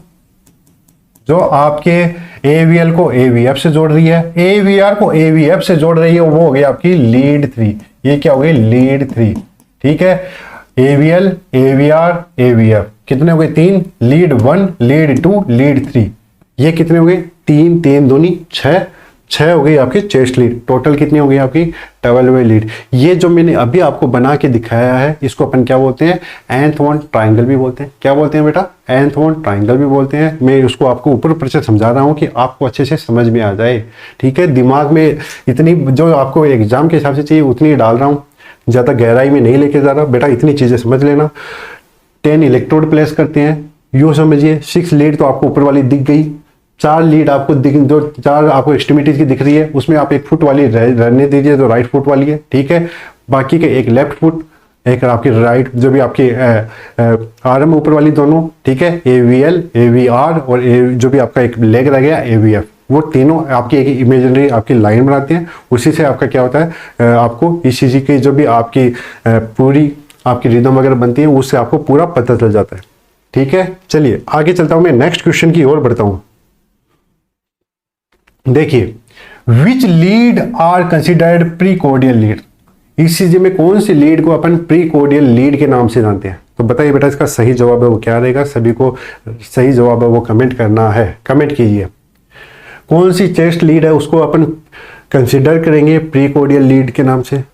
जो आपके AVL को AVF से जोड़ रही है, AVR को AVF से जोड़ रही है, वो हो गई आपकी लीड 3। ये क्या हो गई, लीड 3, ठीक है। AVL, AVR, AVF कितने हो गए, 3। लीड 1, लीड 2, लीड 3, ये कितने हो गए, 3 3 दूनी 6, 6 हो गई आपकी चेस्ट लीड। टोटल कितनी हो गई आपकी, 12 लीड। ये जो मैंने अभी आपको बना के दिखाया है, इसको अपन क्या बोलते हैं, nth वन ट्राइंगल भी बोलते हैं। क्या बोलते हैं बेटा, nth वन ट्राइंगल भी बोलते हैं। मैं उसको आपको ऊपर से समझा रहा हूँ कि आपको अच्छे से समझ में आ जाए, ठीक है। दिमाग में इतनी जो आपको एग्जाम के हिसाब से चाहिए उतनी डाल रहा हूँ, ज़्यादा गहराई में नहीं लेके जा रहा। बेटा इतनी चीज़ें समझ लेना। 10 इलेक्ट्रोड प्लेस करते हैं, यूँ समझिए। 6 लीड तो आपको ऊपर वाली दिख गई, 4 लीड आपको जो 4 आपको एक्सट्रीमिटीज की दिख रही है, उसमें आप 1 फुट वाली रहने दीजिए जो राइट फुट वाली है, ठीक है। बाकी के एक लेफ्ट फुट, एक आपकी राइट जो भी आपकी आर्म ऊपर वाली दोनों, ठीक है, AVL, AVR और जो भी आपका एक लेग रह गया AVF, वो तीनों आपकी एक इमेजिनरी आपकी लाइन बनाते हैं। उसी से आपका क्या होता है, आपको ECG की जो भी आपकी पूरी आपकी रिदम वगैरह बनती है, उससे आपको पूरा पता चल जाता है, ठीक है। चलिए आगे चलता हूं, मैं नेक्स्ट क्वेश्चन की ओर बढ़ता हूं। देखिए, which lead are considered precordial lead. ECG में कौन सी लीड को अपन प्रीकोर्डियल लीड के नाम से जानते हैं। तो बताइए बेटा, इसका सही जवाब है वो क्या रहेगा। सभी को सही जवाब है वो कमेंट करना है, कमेंट कीजिए। कौन सी चेस्ट लीड है उसको अपन कंसिडर करेंगे प्रीकोर्डियल लीड के नाम से।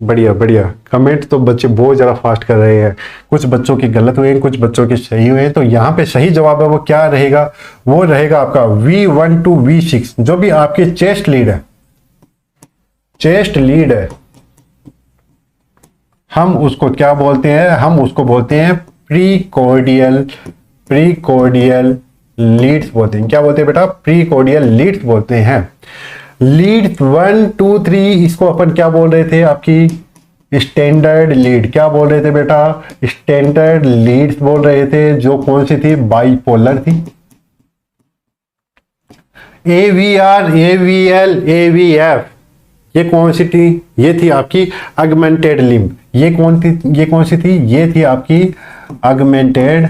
बढ़िया बढ़िया, कमेंट तो बच्चे बहुत ज़्यादा फास्ट कर रहे हैं। कुछ बच्चों की गलत हुए हैं, कुछ बच्चों के सही हुए हैं। तो यहाँ पे सही जवाब है वो क्या रहेगा, वो रहेगा आपका V1 to V6। जो भी आपकी चेस्ट लीड है, चेस्ट लीड है, हम उसको क्या बोलते हैं, हम उसको बोलते हैं प्रीकोर्डियल लीड्स बोलते हैं। क्या बोलते हैं बेटा, प्रीकोर्डियल लीड्स बोलते हैं। लीड 1 2 3 इसको अपन क्या बोल रहे थे, आपकी स्टैंडर्ड लीड। क्या बोल रहे थे बेटा, स्टैंडर्ड लीड्स बोल रहे थे, जो कौन सी थी, बाइपोलर थी। AVR, AVL, AVF ये कौन सी थी, ये थी आपकी अगमेंटेड लिम्ब। ये कौन सी थी, ये थी आपकी अगमेंटेड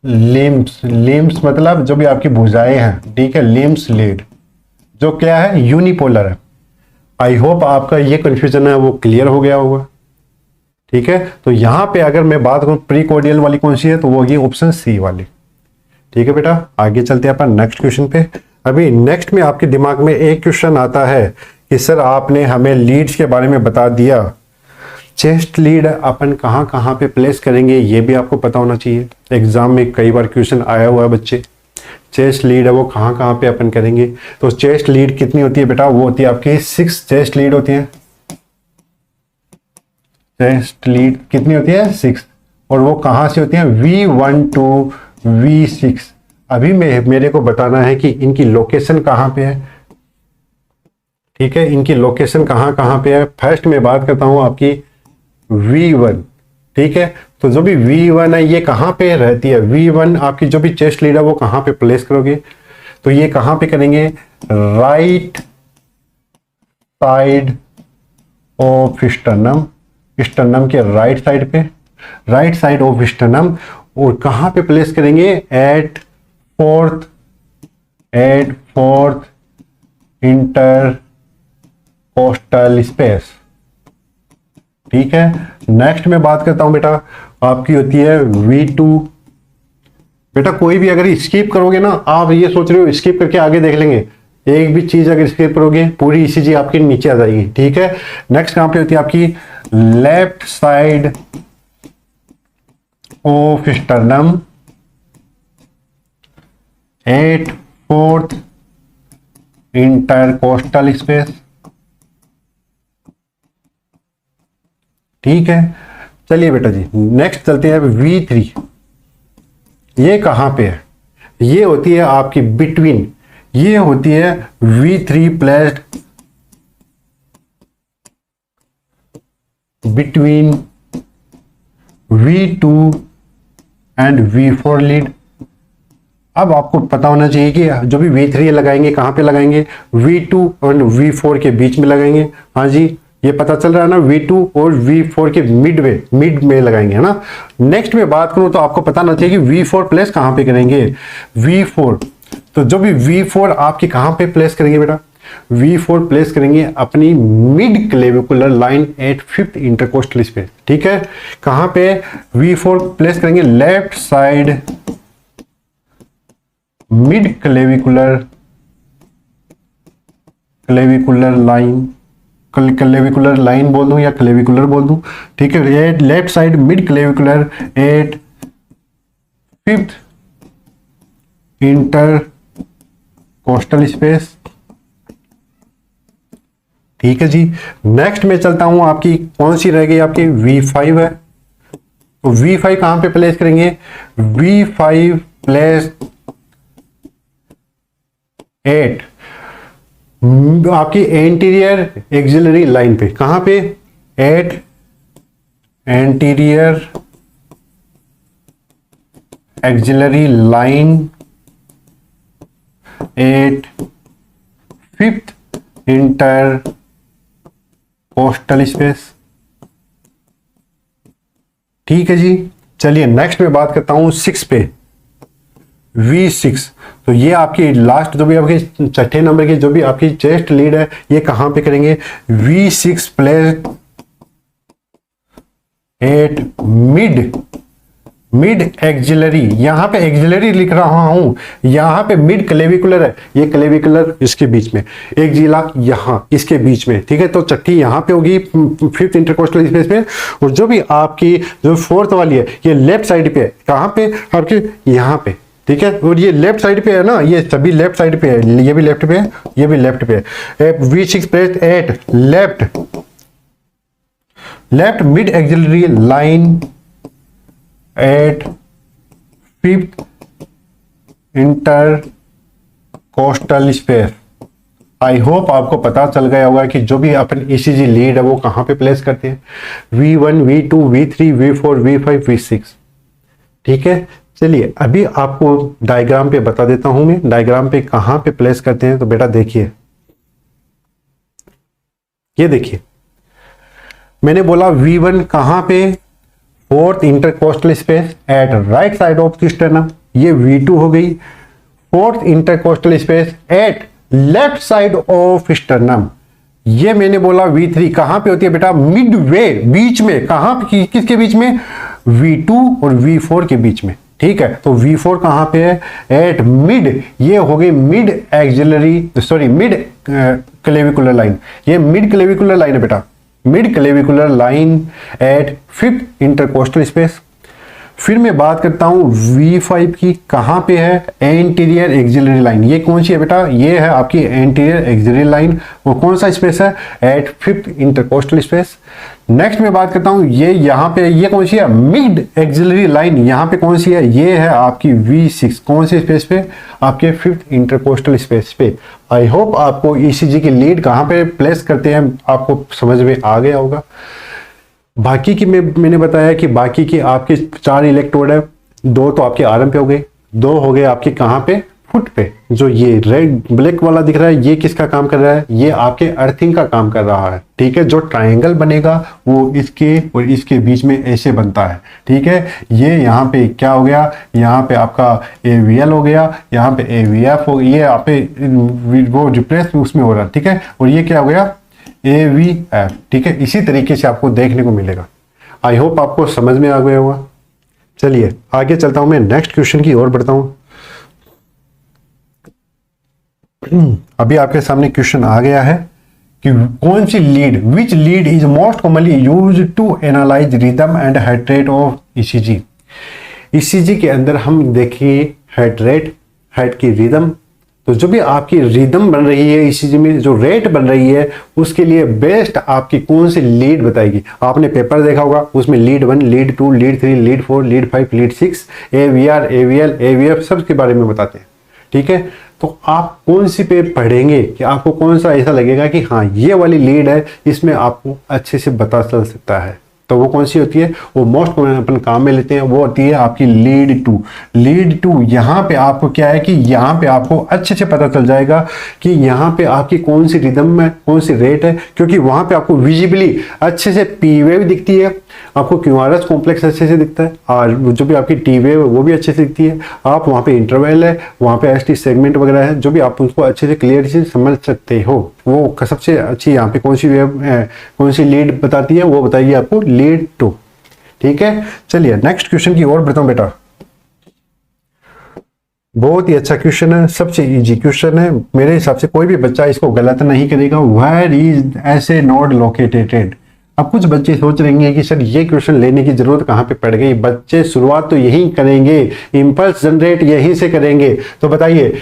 लिम्स, लिम्स मतलब जो भी आपकी भुजाएं हैं, ठीक है, लिम्स लीड, जो क्या है, यूनिपोलर है। आई होप आपका ये कंफ्यूजन है वो क्लियर हो गया होगा। ठीक है, तो यहां पे अगर मैं बात करूं प्रीकॉर्डियल वाली कौन सी है, तो वो ये ऑप्शन सी वाली। ठीक है बेटा, आगे चलते हैं अपन नेक्स्ट क्वेश्चन पे। अभी नेक्स्ट में आपके दिमाग में एक क्वेश्चन आता है कि सर आपने हमें लीड्स के बारे में बता दिया, चेस्ट लीड अपन कहाँ कहाँ पे प्लेस करेंगे ये भी आपको पता होना चाहिए। एग्जाम में कई बार क्वेश्चन आया हुआ है बच्चे, चेस्ट लीड है वो कहाँ कहाँ पे अपन करेंगे। तो चेस्ट लीड कितनी होती है बेटा, वो होती है आपकी 6 चेस्ट लीड होती है। चेस्ट लीड कितनी होती है, 6। और वो कहाँ से होती है, V1 to V6। अभी मेरे को बताना है कि इनकी लोकेशन कहाँ पे है। ठीक है, इनकी लोकेशन कहाँ कहाँ पे है। फर्स्ट में बात करता हूँ आपकी V1। ठीक है, तो जो भी V1 है ये कहाँ पे रहती है, V1 आपकी जो भी चेस्ट लीड है वो कहाँ पे प्लेस करोगे, तो ये कहाँ पे करेंगे, right side of sternum, sternum के राइट साइड पे, राइट साइड ऑफ स्टर्नम। और कहाँ पे प्लेस करेंगे, एट फोर्थ इंटरकोस्टल स्पेस। ठीक है, नेक्स्ट में बात करता हूं बेटा, आपकी होती है V2। बेटा कोई भी अगर स्किप करोगे ना, आप ये सोच रहे हो स्किप करके आगे देख लेंगे, एक भी चीज अगर स्किप करोगे पूरी ECG आपकी नीचे आ जाएगी। ठीक है, नेक्स्ट कहां पे होती है आपकी, left side of sternum at fourth intercostal space. ठीक है, चलिए बेटा जी नेक्स्ट चलते हैं V3। ये कहां पे है, ये होती है आपकी बिटवीन, ये होती है V3 placed between V2 and V4 lead. अब आपको पता होना चाहिए कि जो भी V3 लगाएंगे कहां पे लगाएंगे, V2 और V4 के बीच में लगाएंगे। हाँ जी, ये पता चल रहा है ना, V2 और V4 के मिड में लगाएंगे, है ना। नेक्स्ट में बात करूं तो आपको पता होना चाहिए कि V4 प्लेस कहां पे करेंगे, V4। तो जो भी V4 आपकी कहां पे प्लेस करेंगे बेटा, V4 प्लेस करेंगे अपनी mid clavicular line at 5th intercostal space. ठीक है, कहां पे V4 प्लेस करेंगे, left side mid clavicular line, clavicular line बोल दूं या क्लेविकुलर बोल दूं। ठीक है, left side mid clavicular at 5th intercostal space. ठीक है जी, नेक्स्ट में चलता हूं, आपकी कौन सी रह गई, आपकी V5 है। तो V5 कहां पे प्लेस करेंगे, V5 प्लेस एट आपकी एंटीरियर एक्सिलरी लाइन पे। कहां पे, at anterior axillary line at 5th intercostal space. ठीक है जी, चलिए नेक्स्ट में बात करता हूं 6 पे, V6। तो ये आपकी लास्ट जो भी आपकी छठे नंबर की जो भी आपकी चेस्ट लीड है ये कहां पे करेंगे, V6 place at mid axillary. यहां पे एक्सिलरी लिख रहा हूं, यहां पे मिड क्लेविकुलर है, ये क्लेविकुलर इसके बीच में, एक्सिला यहां इसके बीच में। ठीक है, तो छठी यहां पे होगी 5th इंटरकोस्टल स्पेस में। और जो भी आपकी जो 4th वाली है ये लेफ्ट साइड पे है, कहां पे आपके, यहां पे। ठीक है, और ये लेफ्ट साइड पे है ना, ये सभी लेफ्ट साइड पे है, ये भी लेफ्ट पे है, ये भी लेफ्ट पे है। V6 place at left mid axillary line at 5th intercostal space. I hope आपको पता चल गया होगा कि जो भी अपन ECG लीड है वो कहां पे प्लेस करते हैं, V1 V2 V3 V4 V5 V6। ठीक है, चलिए अभी आपको डायग्राम पे बता देता हूं मैं, डायग्राम पे कहां पे प्लेस करते हैं। तो बेटा देखिए, ये देखिए मैंने बोला V1 कहां पे, fourth intercostal space at right side of sternum, ये V2 हो गई। Fourth intercostal space at left side of sternum, ये मैंने बोला V3 कहां पे होती है बेटा, मिड वे, बीच में। कहां पे, किसके बीच में, V2 और V4 के बीच में, ठीक है। तो V4 कहां पे है, एट मिड, ये हो गई mid axillary, sorry mid clavicular line, ये मिड क्लेविकुलर लाइन है बेटा, mid clavicular line at fifth intercostal space. फिर मैं बात करता हूं V5 की, कहां पे है, एंटीरियर एक्सिलरी लाइन, ये कौन सी है बेटा, ये है आपकी एंटीरियर एक्सिलरी लाइन, वो कौन सा स्पेस है, at fifth intercostal space. Next मैं बात करता हूं ये यहां पे, ये कौन सी है, मिड एक्सिलरी लाइन, यहां पे कौन सी है, ये है आपकी V6, कौन से स्पेस पे, आपके फिफ्थ इंटरकोस्टल स्पेस पे। आई होप आपको ईसीजी की लीड कहां पे प्लेस करते हैं आपको समझ में आ गया होगा। बाकी की मैंने बताया कि बाकी की आपके 4 इलेक्ट्रोड है, 2 तो आपके आर्म पे हो गए, 2 हो गए आपके कहां पे, फुट पे। जो ये रेड ब्लैक वाला दिख रहा है, ये किसका काम कर रहा है, ये आपके अर्थिंग का काम कर रहा है, ठीक है। जो ट्रायंगल बनेगा वो इसके और इसके बीच में ऐसे बनता है, ठीक है। ये यहाँ पे क्या हो गया, यहाँ पे आपका AVL हो गया, यहाँ पे AVF हो गया, ये आप पे वो रिप्लेस उसमें हो रहा है, ठीक है। और ये क्या हो गया, AVF, ठीक है। इसी तरीके से आपको देखने को मिलेगा। आई होप आपको समझ में आ गया होगा। चलिए आगे चलता हूं, मैं नेक्स्ट क्वेश्चन की ओर बढ़ता हूं। अभी आपके सामने क्वेश्चन आ गया है कि कौन सी lead, which lead is most commonly used to analyse rhythm and heart rate of ECG। ECG के अंदर हम देखिए हार्ट रेट, हार्ट की रिदम, तो जो भी आपकी रिदम बन रही है ECG में, जो रेट बन रही है, उसके लिए बेस्ट आपकी कौन सी लीड बताएगी। आपने पेपर देखा होगा, उसमें lead 1, lead 2, lead 3, lead 4, lead 5, lead 6, AVR, AVL, AVF सब के बारे में बताते हैं, ठीक है। तो आप कौन सी पे पढ़ेंगे कि आपको कौन सा ऐसा लगेगा कि हाँ ये वाली लीड है, इसमें आपको अच्छे से पता चल सकता है, तो वो कौन सी होती है, वो मोस्ट कॉमन अपन काम में लेते हैं, वो होती है आपकी लीड 2। लीड 2 यहाँ पे आपको क्या है कि यहाँ पे आपको अच्छे से पता चल जाएगा कि यहाँ पे आपकी कौन सी रिदम में कौन सी रेट है, क्योंकि वहाँ पे आपको विजिबली अच्छे से P वेव दिखती है, आपको QRS कॉम्प्लेक्स अच्छे से दिखता है, और जो भी आपकी T वेव है वो भी अच्छे से दिखती है। आप वहाँ पे इंटरवल है, वहाँ पे ST सेगमेंट वगैरह है, जो भी आप उसको अच्छे से क्लियर से समझ सकते हो। वो सबसे अच्छी यहाँ पे कौन सी वेव कौन सी लीड बताती है, वो बताइए आपको लीड 2, ठीक है। चलिए नेक्स्ट क्वेश्चन की ओर बढ़ता हूं बेटा। बहुत ही अच्छा क्वेश्चन है, सबसे इजी क्वेश्चन है, मेरे हिसाब से कोई भी बच्चा इसको गलत नहीं करेगा। वेयर इज ऐसे नोड लोकेटेड। अब कुछ बच्चे सोच रहे हैं कि सर ये क्वेश्चन लेने की जरूरत कहां पे पड़ गई, बच्चे शुरुआत तो यही करेंगे, इंपल्स जनरेट यहीं से करेंगे। तो बताइए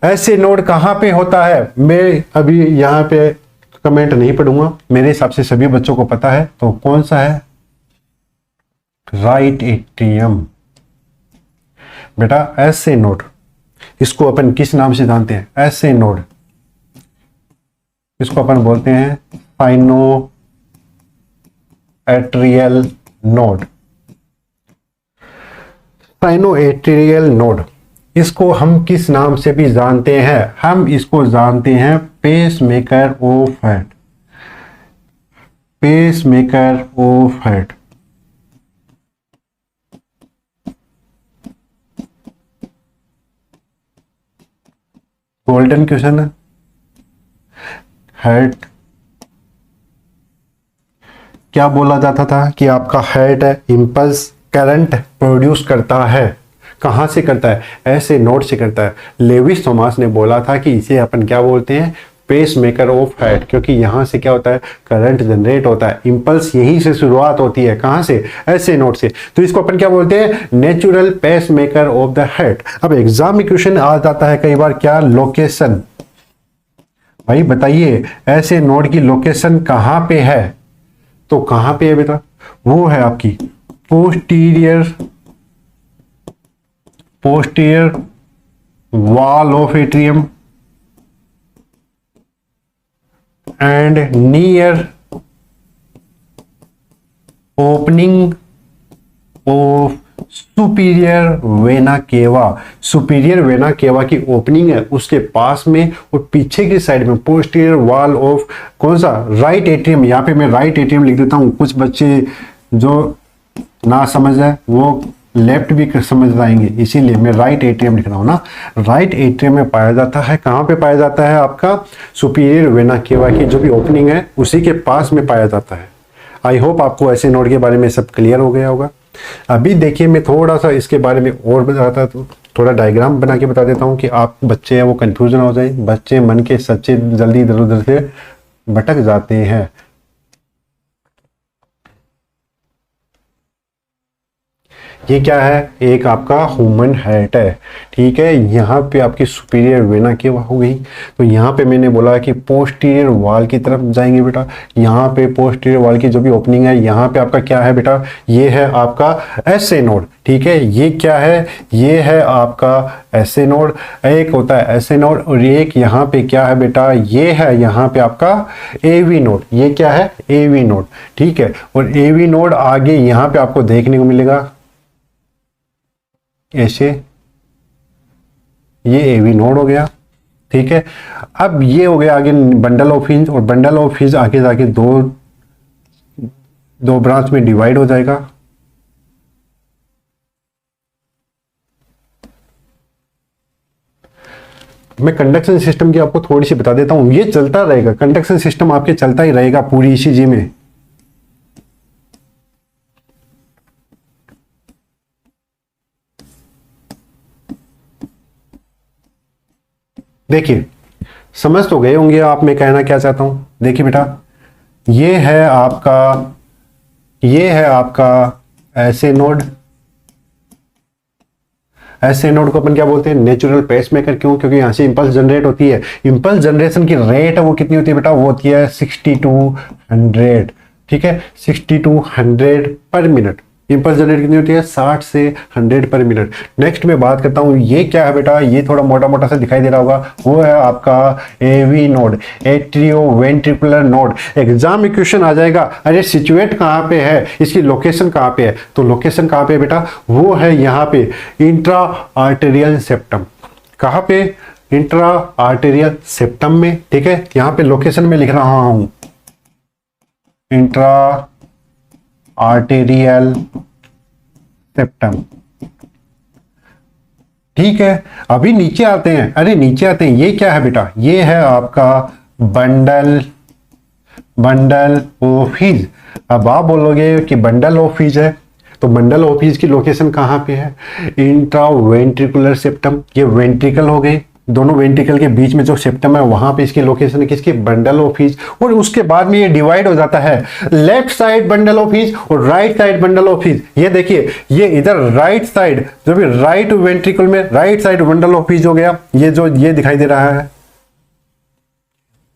ऐसे नोड कहां पे होता है। मैं अभी यहाँ पे कमेंट नहीं पढ़ूंगा, मेरे हिसाब से सभी बच्चों को पता है। तो कौन सा है, राइट एट्रियम बेटा। ऐसे नोड, इसको अपन किस नाम से जानते हैं, ऐसे नोड, इसको अपन बोलते हैं cyano atrial node. Cyano atrial node, इसको हम किस नाम से भी जानते हैं, हम इसको जानते हैं pacemaker of heart, pacemaker of heart. Golden question है। हार्ट क्या बोला जाता था कि आपका हार्ट है, इंपल्स करंट प्रोड्यूस करता है, कहां से करता है, ऐसे नोड से करता है। लेविस थॉमस ने बोला था कि इसे अपन क्या बोलते हैं, पेस मेकर ऑफ हार्ट, क्योंकि यहां से क्या होता है, करंट जनरेट होता है, इंपल्स यहीं से शुरुआत होती है, कहां से, ऐसे नोड से। तो इसको अपन क्या बोलते हैं, natural pacemaker of the heart. अब एग्जाम में क्वेश्चन आ जाता है कई बार, क्या लोकेशन, भाई बताइए ऐसे नोड की लोकेशन कहां पे है। तो कहां पे है बेटा, वो है आपकी posterior wall of atrium and near opening of superior vena cava. Superior vena cava की ओपनिंग है उसके पास में, और पीछे की साइड में पोस्टीरियर वॉल ऑफ कौन सा, राइट एट्रियम। यहाँ पे मैं राइट एट्रियम लिख देता हूँ, कुछ बच्चे जो ना समझ है वो लेफ्ट भी समझ आएंगे, इसीलिए मैं राइट एट्रियम लिख रहा हूँ ना। राइट एट्रियम में पाया जाता है, कहाँ पे पाया जाता है, आपका सुपीरियर वेना केवा की जो भी ओपनिंग है उसी के पास में पाया जाता है। आई होप आपको ऐसे नोड के बारे में सब क्लियर हो गया होगा। अभी देखिए मैं थोड़ा सा इसके बारे में और बताता, तो थोड़ा डायग्राम बना के बता देता हूँ कि आप बच्चे हैं वो कंफ्यूजन हो जाए। बच्चे मन के सच्चे जल्दी इधर उधर से भटक जाते हैं। ये क्या है, एक आपका ह्यूमन हार्ट है, ठीक है। यहाँ पे आपकी सुपीरियर वेना केवा हो गई, तो यहाँ पे मैंने बोला कि पोस्टीरियर वॉल की तरफ जाएंगे बेटा। यहाँ पे पोस्टीरियर वॉल की जो भी ओपनिंग है, यहाँ पे आपका क्या है बेटा, ये है आपका एसए नोड, ठीक है। ये क्या है, ये है आपका एसए नोड, एक होता है एसए नोड, और एक यहाँ पे क्या है बेटा, ये है यहाँ पे आपका एवी नोड। ये क्या है, एवी नोड, ठीक है। और एवी नोड आगे यहाँ पे आपको देखने को मिलेगा ऐसे, ये एवी नोड हो गया, ठीक है। अब ये हो गया आगे बंडल ऑफ हिंज, और बंडल ऑफ हिंज आगे जाके दो ब्रांच में डिवाइड हो जाएगा। मैं कंडक्शन सिस्टम की आपको थोड़ी सी बता देता हूं, ये चलता रहेगा, कंडक्शन सिस्टम आपके चलता ही रहेगा पूरी ईसीजी में। देखिए समझ तो गए होंगे आप मैं कहना क्या चाहता हूं। देखिए बेटा, ये है आपका ऐसे नोड। ऐसे नोड को अपन क्या बोलते हैं, नेचुरल पेसमेकर। क्यों, क्योंकि यहां से इंपल्स जनरेट होती है। इंपल्स जनरेशन की रेट है वो कितनी होती है बेटा, वो होती है 6200, ठीक है, 6200 पर मिनट। इंपल्स जनरेट कितनी होती है, 60 से 100 पर मिनट। नेक्स्ट में बात करता हूं, ये क्या है बेटा, ये थोड़ा मोटा मोटा सा दिखाई दे रहा होगा, वो है आपका AV node, atrio ventricular node. Exam में क्वेश्चन आ जाएगा, अरे सिचुएट कहाँ पे है, इसकी लोकेशन कहाँ पे है, तो लोकेशन कहाँ पे है बेटा, वो है यहाँ पे इंट्रा आर्टेरियल सेप्टम। कहाँ पे, इंट्रा आर्टेरियल सेप्टम में, ठीक है। यहाँ पे लोकेशन में लिख रहा हूं, इंट्रा आर्टेरियल सेप्टम, ठीक है। अभी नीचे आते हैं, अरे नीचे आते हैं, ये क्या है बेटा, ये है आपका बंडल ऑफ हिज। अब आप बोलोगे कि बंडल ऑफ हिज है, तो बंडल ऑफ हिज की लोकेशन कहाँ पे है, इंट्रा वेंट्रिकुलर सेप्टम। ये वेंट्रिकल हो गए, दोनों वेंट्रिकल के बीच में जो सेप्टम है वहां पे इसकी लोकेशन है किसकी, बंडल ऑफ हिज। और उसके बाद में ये डिवाइड हो जाता है, left side bundle of His और right side bundle of His. ये देखिए, ये इधर राइट साइड जो भी राइट वेंट्रिकल में right side bundle of His हो गया, ये जो ये दिखाई दे रहा है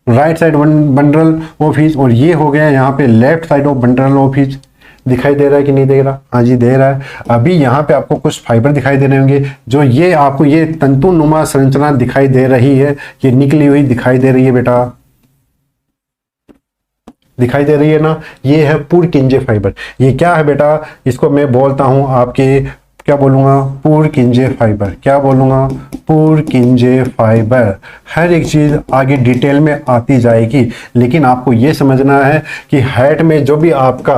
right side bundle of His, और ये हो गया यहाँ पे left side of bundle of His. दिखाई दे रहा है कि नहीं दे रहा, हाँ जी दे रहा है। अभी यहाँ पे आपको कुछ फाइबर दिखाई दे रहे होंगे, जो ये आपको ये तंतुनुमा संरचना दिखाई दे रही है, ये निकली हुई दिखाई दे रही है बेटा, दिखाई दे रही है ना, ये है पुरकिंजे फाइबर। ये क्या है बेटा, इसको मैं बोलता हूं आपके, क्या बोलूंगा, पुरकिंजे फाइबर। क्या बोलूंगा, पुरकिंजे फाइबर। हर एक चीज आगे डिटेल में आती जाएगी, लेकिन आपको ये समझना है कि हार्ट में जो भी आपका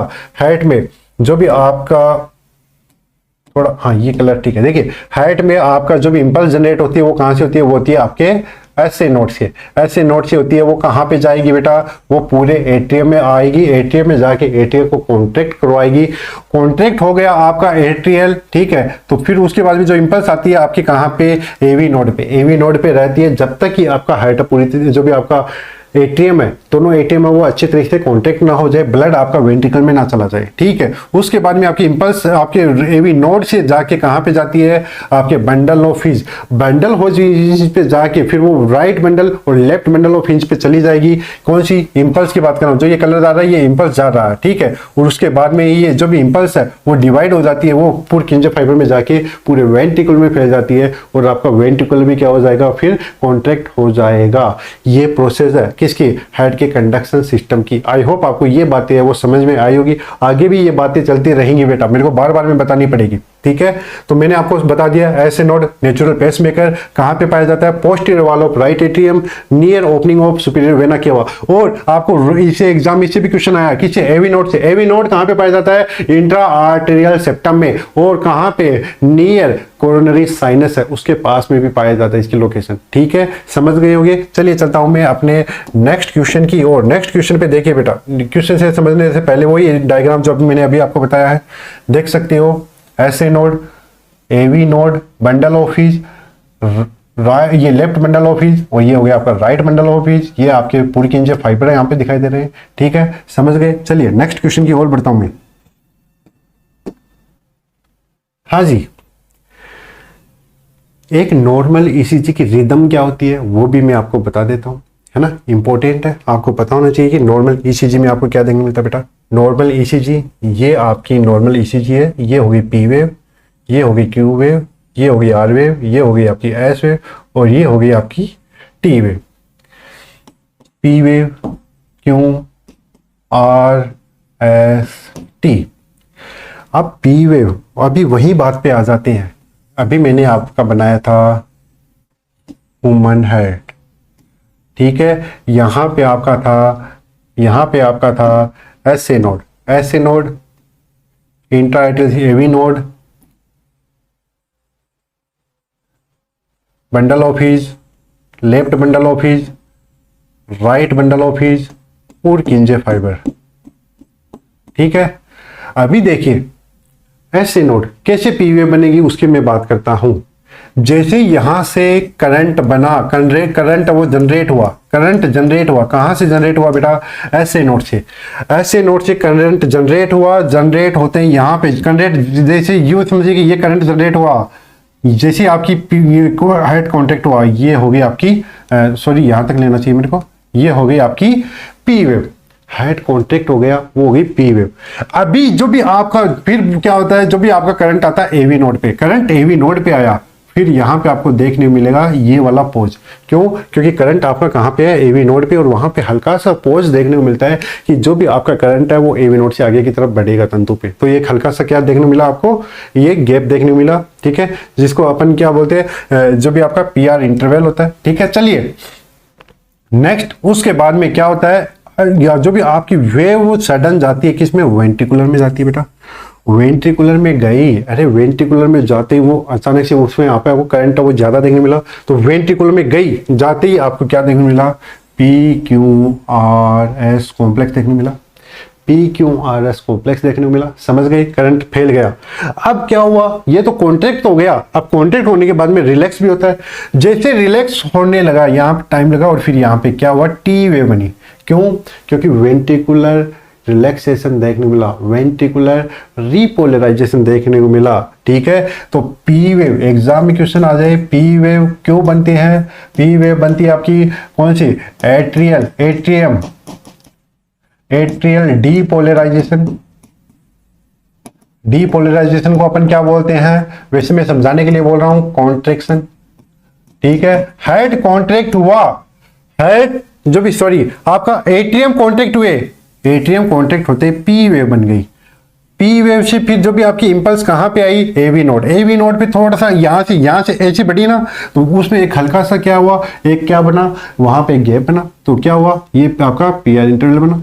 थोड़ा, हाँ ये कलर ठीक है। देखिए हार्ट में आपका जो भी इंपल्स जनरेट होती है वो कहाँ से होती है, वो होती है आपके ऐसे नोड से होती है। वो कहाँ पे जाएगी बेटा, वो पूरे एट्रियम में आएगी, एट्रियम में जाके एट्रियम को कॉन्ट्रैक्ट करवाएगी। कॉन्ट्रैक्ट हो गया आपका एट्रियल, ठीक है। तो फिर उसके बाद में जो इंपल्स आती है आपके कहाँ पे, एवी नोड पे रहती है, जब तक कि आपका हार्ट पूरी जो भी आपका एट्रियम है, दोनों एट्रियम है वो अच्छे तरीके से कॉन्टैक्ट ना हो जाए, ब्लड आपका वेंट्रिकल में ना चला जाए, ठीक है। उसके बाद में आपकी इंपल्स आपके एवी नोड से जाके कहाँ पे जाती है, आपके बंडल ऑफ हिंज पे जाके फिर वो राइट बंडल और लेफ्ट बंडल ऑफ हिंज पे चली जाएगी। कौन सी इंपल्स की बात कर रहा हूँ, जो ये कलर आ रहा है ये इंपल्स जा रहा है, ठीक है। और उसके बाद में ये जो भी इंपल्स है वो डिवाइड हो जाती है, वो पुरकिंजे फाइबर में जाके पूरे वेंट्रिकल में फैल जाती है, और आपका वेंट्रिकल भी क्या हो जाएगा, फिर कॉन्ट्रैक्ट हो जाएगा। ये प्रोसेस है किसकी, हार्ट के कंडक्शन सिस्टम की। आई होप आपको ये बातें है वो समझ में आई होगी। आगे भी ये बातें चलती रहेंगी बेटा, मेरे को बार बार में बतानी पड़ेगी। ठीक है। तो मैंने आपको बता दिया ऐसे नोड नेचुरल पेसमेकर कहाँ पे पाया जाता है, posterior wall of right atrium near opening of superior vena cava. और आपको इसे एग्जाम में भी क्वेश्चन आया किससे, एवी नोड से। एवी नोड कहाँ पे पाया जाता है, इंट्रा आर्टेरियल सेप्टम में, और कहाँ पे, नियर कोरोनरी साइनस है उसके पास में भी पाया जाता है इसकी लोकेशन। ठीक है, समझ गए होंगे। चलिए चलता हूं मैं अपने नेक्स्ट क्वेश्चन की ओर। नेक्स्ट क्वेश्चन पे देखिए बेटा, क्वेश्चन से समझने से पहले वही डायग्राम जो मैंने अभी आपको बताया है देख सकते हो। SA node, AV node, bundle of His, ये लेफ्ट बंडल ऑफ हीज और ये हो गया आपका राइट बंडल ऑफ हीज। ये आपके पूरी किंजे फाइबर है यहाँ पे दिखाई दे रहे हैं। ठीक है, समझ गए। चलिए नेक्स्ट क्वेश्चन की ओर बढ़ता हूं मैं। हाँ जी, एक नॉर्मल ईसीजी की रिदम क्या होती है वो भी मैं आपको बता देता हूँ, है ना, इंपॉर्टेंट है, आपको पता होना चाहिए कि नॉर्मल ईसीजी में आपको क्या देखने मिलता है बेटा। नॉर्मल ईसीजी, ये आपकी नॉर्मल ईसीजी है, ये होगी पी वेव, ये होगी क्यू वेव, ये होगी आर वेव, ये होगी आपकी एस वेव और ये होगी आपकी T wave. P wave, Q, R, S, T. अब पी वेव, अभी वही बात पे आ जाते हैं। अभी मैंने आपका बनाया था ह्यूमन हेड, ठीक है, यहां पे आपका था SA node, SA node, intra-atrial AV node, bundle of His, left bundle of His, right bundle of His, Purkinje fibre. ठीक है, अभी देखिए ऐसे नोड कैसे पीवे बनेगी उसकी मैं बात करता हूं। जैसे यहां से करंट बना, करंट वो जनरेट हुआ, करंट जनरेट हुआ, कहां से जनरेट हुआ बेटा, ऐसे नोड से। ऐसे नोड से करंट जनरेट हुआ, जनरेट होते हैं यहां पे करंट, जैसे यूं समझिए कि ये करंट जनरेट हुआ, जैसे आपकी हेड कॉन्टेक्ट हुआ, ये होगी आपकी सॉरी यहां तक लेना चाहिए मेरे को, ये हो गई आपकी पी वेव, हेड कॉन्टेक्ट हो गया, वो होगी पी वेव। अभी जो भी आपका फिर क्या होता है, जो भी आपका करंट आता है एवी नोड पे, करंट एवी नोड पे आया, फिर यहां पे आपको देखने को मिलेगा ये वाला पोज। क्यों, क्योंकि करंट आपका कहां पे है, एवी नोड पे, और वहां पे हल्का सा पोज देखने को मिलता है कि जो भी आपका करंट है वो एवी नोड से आगे की तरफ बढ़ेगा तंतु पे। तो ये हल्का सा क्या देखने को मिला आपको, ये गैप देखने को मिला। ठीक है, जिसको अपन क्या बोलते हैं, जो भी आपका पीआर इंटरवल होता है। ठीक है, चलिए नेक्स्ट, उसके बाद में क्या होता है, या जो भी आपकी वेव वो सडन जाती है किसमें, वेंट्रिकुलर में जाती है बेटा। वेंट्रिकुलर में गई, अरे वेंट्रिकुलर में जाते ही वो अचानक से उसमें आप वो करंट वो ज्यादा देखने मिला, तो वेंट्रिकुलर में गई, जाते ही आपको क्या देखने मिला, P Q R S complex देखने मिला, P Q R S complex देखने को मिला। समझ गए, करंट फैल गया। अब क्या हुआ, ये तो कॉन्ट्रैक्ट हो गया। अब कॉन्ट्रैक्ट होने के बाद में रिलैक्स भी होता है। जैसे रिलैक्स होने लगा, यहाँ पे टाइम लगा, और फिर यहाँ पे क्या हुआ, टी वेव बनी। क्यों, क्योंकि वेंट्रिकुलर रिलैक्सेशन देखने को मिला, वेंट्रिकुलर रिपोलराइजेशन देखने को मिला। ठीक है, तो पी वेव एग्जाम में क्वेश्चन आ जाए, पी वेव क्यों बनती है, पी वेव बनती है आपकी कौन सी, एट्रियल डीपोलराइजेशन। डीपोलराइजेशन को अपन क्या बोलते हैं, वैसे मैं समझाने के लिए बोल रहा हूं, कॉन्ट्रैक्शन। ठीक है, हेड कॉन्ट्रैक्ट हुआ, हेड जो भी सॉरी आपका एट्रियम कॉन्ट्रैक्ट हुए, एट्रियम कॉन्ट्रैक्ट होते पी वेव बन गई। पी वेव से फिर जो भी आपकी इंपल्स कहां पे आई, एवी नोड, एवी नोड पे थोड़ा सा यहां से ऐसी बढ़ी ना, तो उसमें एक हल्का सा क्या हुआ, एक क्या बना, वहां पे गैप बना, तो क्या हुआ, ये आपका पी आर इंटरवल बना,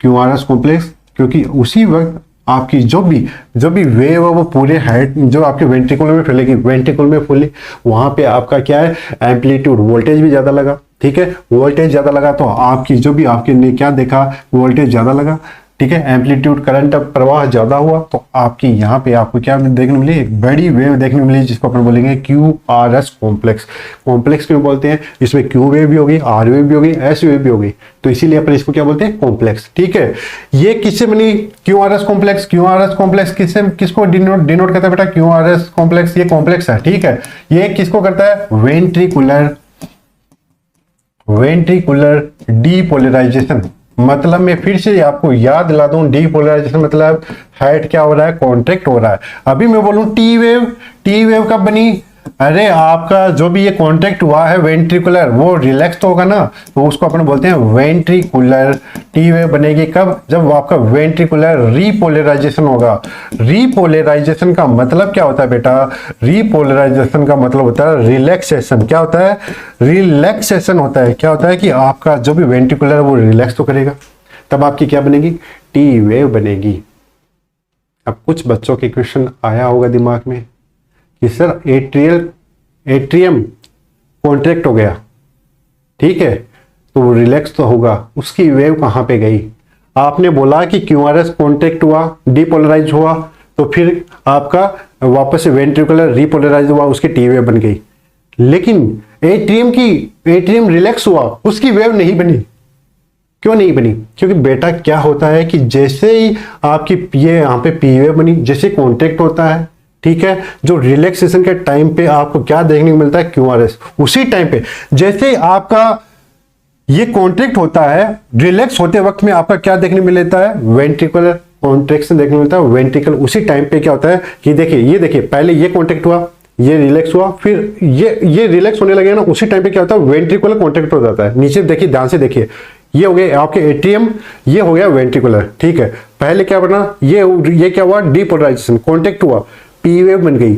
क्यू आर एस कॉम्प्लेक्स। क्योंकि उसी वक्त आपकी जो भी वेव है वो पूरे हेड जो आपके वेंट्रिकुलर में फैलेगी, वेंट्रिकुलर में फैली, वहां पे आपका क्या है, एम्पलीट्यूड वोल्टेज भी ज्यादा लगा। ठीक है, वोल्टेज ज्यादा लगा तो आपकी जो भी आपके ने क्या देखा, वोल्टेज ज्यादा लगा। ठीक है, एम्पलीट्यूड करंट प्रवाह ज्यादा हुआ, तो आपकी यहाँ पे आपको क्या देखने मिली, एक बड़ी वेव देखने मिली, जिसको अपन बोलेंगे Q R S complex. Complex क्यों बोलते हैं, इसमें क्यू वेव भी होगी, आर वेव भी होगी, एस वेव भी होगी, तो इसीलिए अपन इसको क्या बोलते हैं, कॉम्प्लेक्स। ठीक है, ये किससे बनी, Q R S complex. Q R S complex किसको डिनोट करता है बेटा, क्यू आर एस कॉम्प्लेक्स, ये कॉम्प्लेक्स है। ठीक है, ये किसको करता है, वेंट्रिकुलर डीपोलराइजेशन। मतलब मैं फिर से आपको याद दिला दूं, डीपोलराइजेशन मतलब हेड क्या हो रहा है, कॉन्ट्रैक्ट हो रहा है। अभी मैं बोलूं टी वेव, टी वेव कब बनी, अरे आपका जो भी ये कॉन्टेक्ट हुआ है वेंट्रिकुलर, वो रिलैक्स तो होगा ना, तो उसको अपन बोलते हैं वेंट्रिकुलर। टी वेव बनेगी कब? जब आपका वेंट्रिकुलर रीपोलराइजेशन होगा। रीपोलराइजेशन का मतलब क्या होता है बेटा? रीपोलराइजेशन का मतलब होता है रिलैक्सेशन। क्या होता है? रिलैक्सेशन होता है। क्या होता है कि आपका जो भी वेंट्रिकुलर है वो रिलैक्स तो करेगा, तब आपकी क्या बनेगी? टी वेव बनेगी। अब कुछ बच्चों के क्वेश्चन आया होगा दिमाग में कि सर एट्रियम कॉन्ट्रैक्ट हो गया, ठीक है, तो वो रिलैक्स तो होगा, उसकी वेव कहाँ पे गई? आपने बोला कि क्यूआरएस कॉन्ट्रैक्ट हुआ, डीपोलराइज हुआ, तो फिर आपका वापस से वेंट्रिकुलर रीपोलराइज हुआ, उसकी टी वेव बन गई। लेकिन एट्रियम रिलैक्स हुआ, उसकी वेव नहीं बनी। क्यों नहीं बनी? क्योंकि बेटा क्या होता है कि जैसे ही आपकी ये यहाँ पे पी वेव बनी, जैसे कॉन्ट्रैक्ट होता है, ठीक है, जो रिलैक्सेशन के टाइम पे आपको क्या देखने को मिलता है? क्यूआरएस। उसी टाइम पे जैसे आपका ये कॉन्ट्रैक्ट होता है, रिलैक्स होते वक्त में आपका क्या देखने को मिलता है? वेंट्रिकुलर कॉन्ट्रैक्शन देखने को मिलता है। वेंट्रिकल उसी टाइम पे क्या होता है कि देखिए, ये देखिए, पहले ये कॉन्ट्रैक्ट हुआ, ये रिलैक्स हुआ, फिर ये रिलैक्स होने लगेगा ना, उसी टाइम पे क्या होता है? वेंट्रिकुलर कॉन्ट्रैक्ट हो जाता है। नीचे देखिए, ध्यान से देखिए, ये हो गया आपके एट्रियम, ये हो गया वेंट्रिकुलर, ठीक है। पहले क्या बना? ये क्या हुआ? डीपोलराइजेशन, कॉन्टैक्ट हुआ, पी वेव बन गई।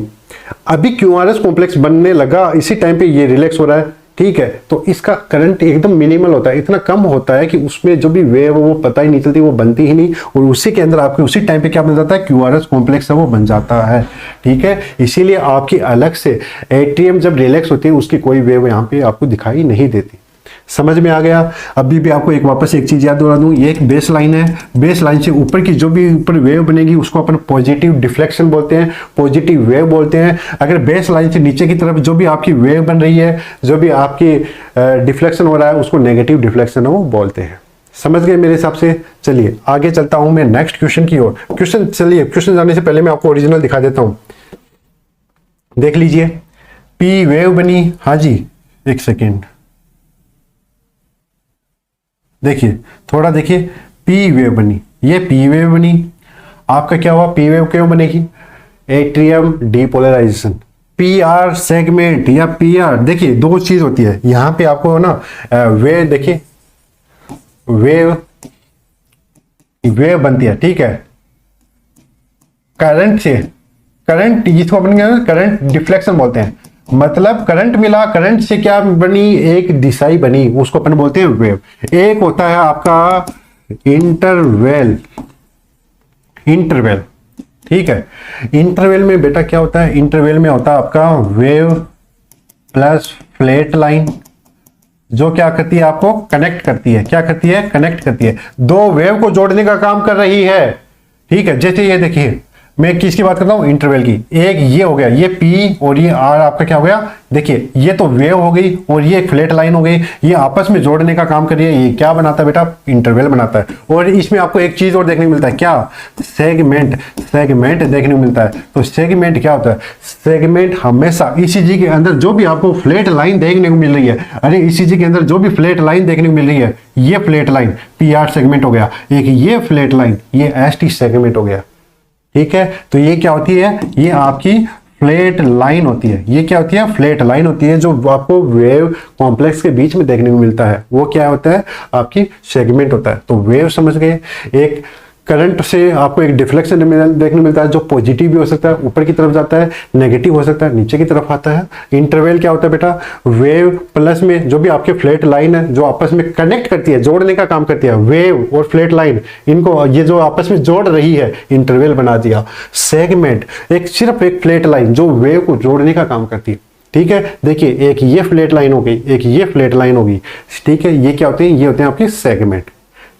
अभी क्यूआरएस कॉम्प्लेक्स बनने लगा, इसी टाइम पे ये रिलैक्स हो रहा है, ठीक है। तो इसका करंट एकदम मिनिमल होता है, इतना कम होता है कि उसमें जो भी वेव वो पता ही नहीं चलती, वो बनती ही नहीं, और उसी के अंदर आपके उसी टाइम पे क्या बन जाता है? क्यूआरएस कॉम्प्लेक्स है वो बन जाता है, ठीक है। इसीलिए आपकी अलग से एट्रियम जब रिलैक्स होती है, उसकी कोई वेव यहाँ पे आपको दिखाई नहीं देती। समझ में आ गया? अभी भी आपको वापस एक चीज याद दिला दूं, ये एक बेस लाइन है। बेस लाइन से ऊपर की जो भी ऊपर वेव बनेगी उसको अपन पॉजिटिव डिफ्लेक्शन बोलते हैं, पॉजिटिव वेव बोलते हैं। अगर बेस लाइन से नीचे की तरफ जो भी आपकी वेव बन रही है, जो भी आपकी डिफ्लेक्शन हो रहा है, उसको नेगेटिव डिफ्लेक्शन वो बोलते हैं। समझ गए मेरे हिसाब से? चलिए आगे चलता हूं मैं नेक्स्ट क्वेश्चन की ओर। क्वेश्चन जाने से पहले मैं आपको ओरिजिनल दिखा देता हूं, देख लीजिए। पी वेव बनी, हाँ जी, एक सेकेंड देखिए, थोड़ा देखिए, पी वेव बनी, ये पी वेव बनी। आपका क्या हुआ? पी वेव क्यों बनेगी? Atrium depolarisation. P R segment या पी आर, देखिए दो चीज होती है यहां पे आपको ना, वेव देखिए, वेव बनती है, ठीक है, करंट से, करंट जिसको अपन करंट डिफ्लेक्शन बोलते हैं। मतलब करंट मिला, करंट से क्या बनी? एक दिशाई बनी, उसको अपन बोलते हैं वेव। एक होता है आपका इंटरवेल, ठीक है। इंटरवेल में बेटा क्या होता है? इंटरवेल में होता है आपका वेव प्लस फ्लैट लाइन, जो क्या करती है? आपको कनेक्ट करती है। क्या करती है? कनेक्ट करती है, दो वेव को जोड़ने का काम कर रही है, ठीक है। जैसे ये देखिए, मैं किसकी बात करता हूं? इंटरवल की। एक ये हो गया, ये पी और ये आर आपका क्या हो गया? देखिए, ये तो वेव हो गई और ये फ्लैट लाइन हो गई, ये आपस में जोड़ने का काम कर रही है। ये क्या बनाता है बेटा? इंटरवल बनाता है। और इसमें आपको एक चीज और देखने को मिलता है, क्या? सेगमेंट देखने को मिलता है। तो सेगमेंट क्या होता है? सेगमेंट हमेशा ईसीजी के अंदर जो भी आपको फ्लैट लाइन देखने को मिल रही है, अरे ईसीजी के अंदर जो भी फ्लैट लाइन देखने को मिल रही है, ये flat line P R segment हो गया, एक ये फ्लैट लाइन ये एस टी सेगमेंट हो गया, ठीक है। तो ये क्या होती है? ये आपकी फ्लैट लाइन होती है। ये क्या होती है? फ्लैट लाइन होती है, जो आपको वेव कॉम्प्लेक्स के बीच में देखने को मिलता है, वो क्या होता है? आपकी सेगमेंट होता है। तो वेव समझ गए। एक करंट से आपको एक डिफ्लेक्शन देखने को मिलता है, जो पॉजिटिव भी हो सकता है, ऊपर की तरफ जाता है, नेगेटिव हो सकता है, नीचे की तरफ आता है। इंटरवल क्या होता है बेटा? वेव प्लस में जो भी आपके फ्लैट लाइन है, जो आपस में कनेक्ट करती है, जोड़ने का काम करती है, वेव और फ्लैट लाइन, इनको ये जो आपस में जोड़ रही है, इंटरवल बना दिया। सेगमेंट सिर्फ एक फ्लैट लाइन जो वेव को जोड़ने का काम करती है, ठीक है। देखिए, एक ये फ्लैट लाइन हो गई, एक ये फ्लैट लाइन होगी, ठीक है। ये क्या होते हैं? ये होते हैं आपकी सेगमेंट,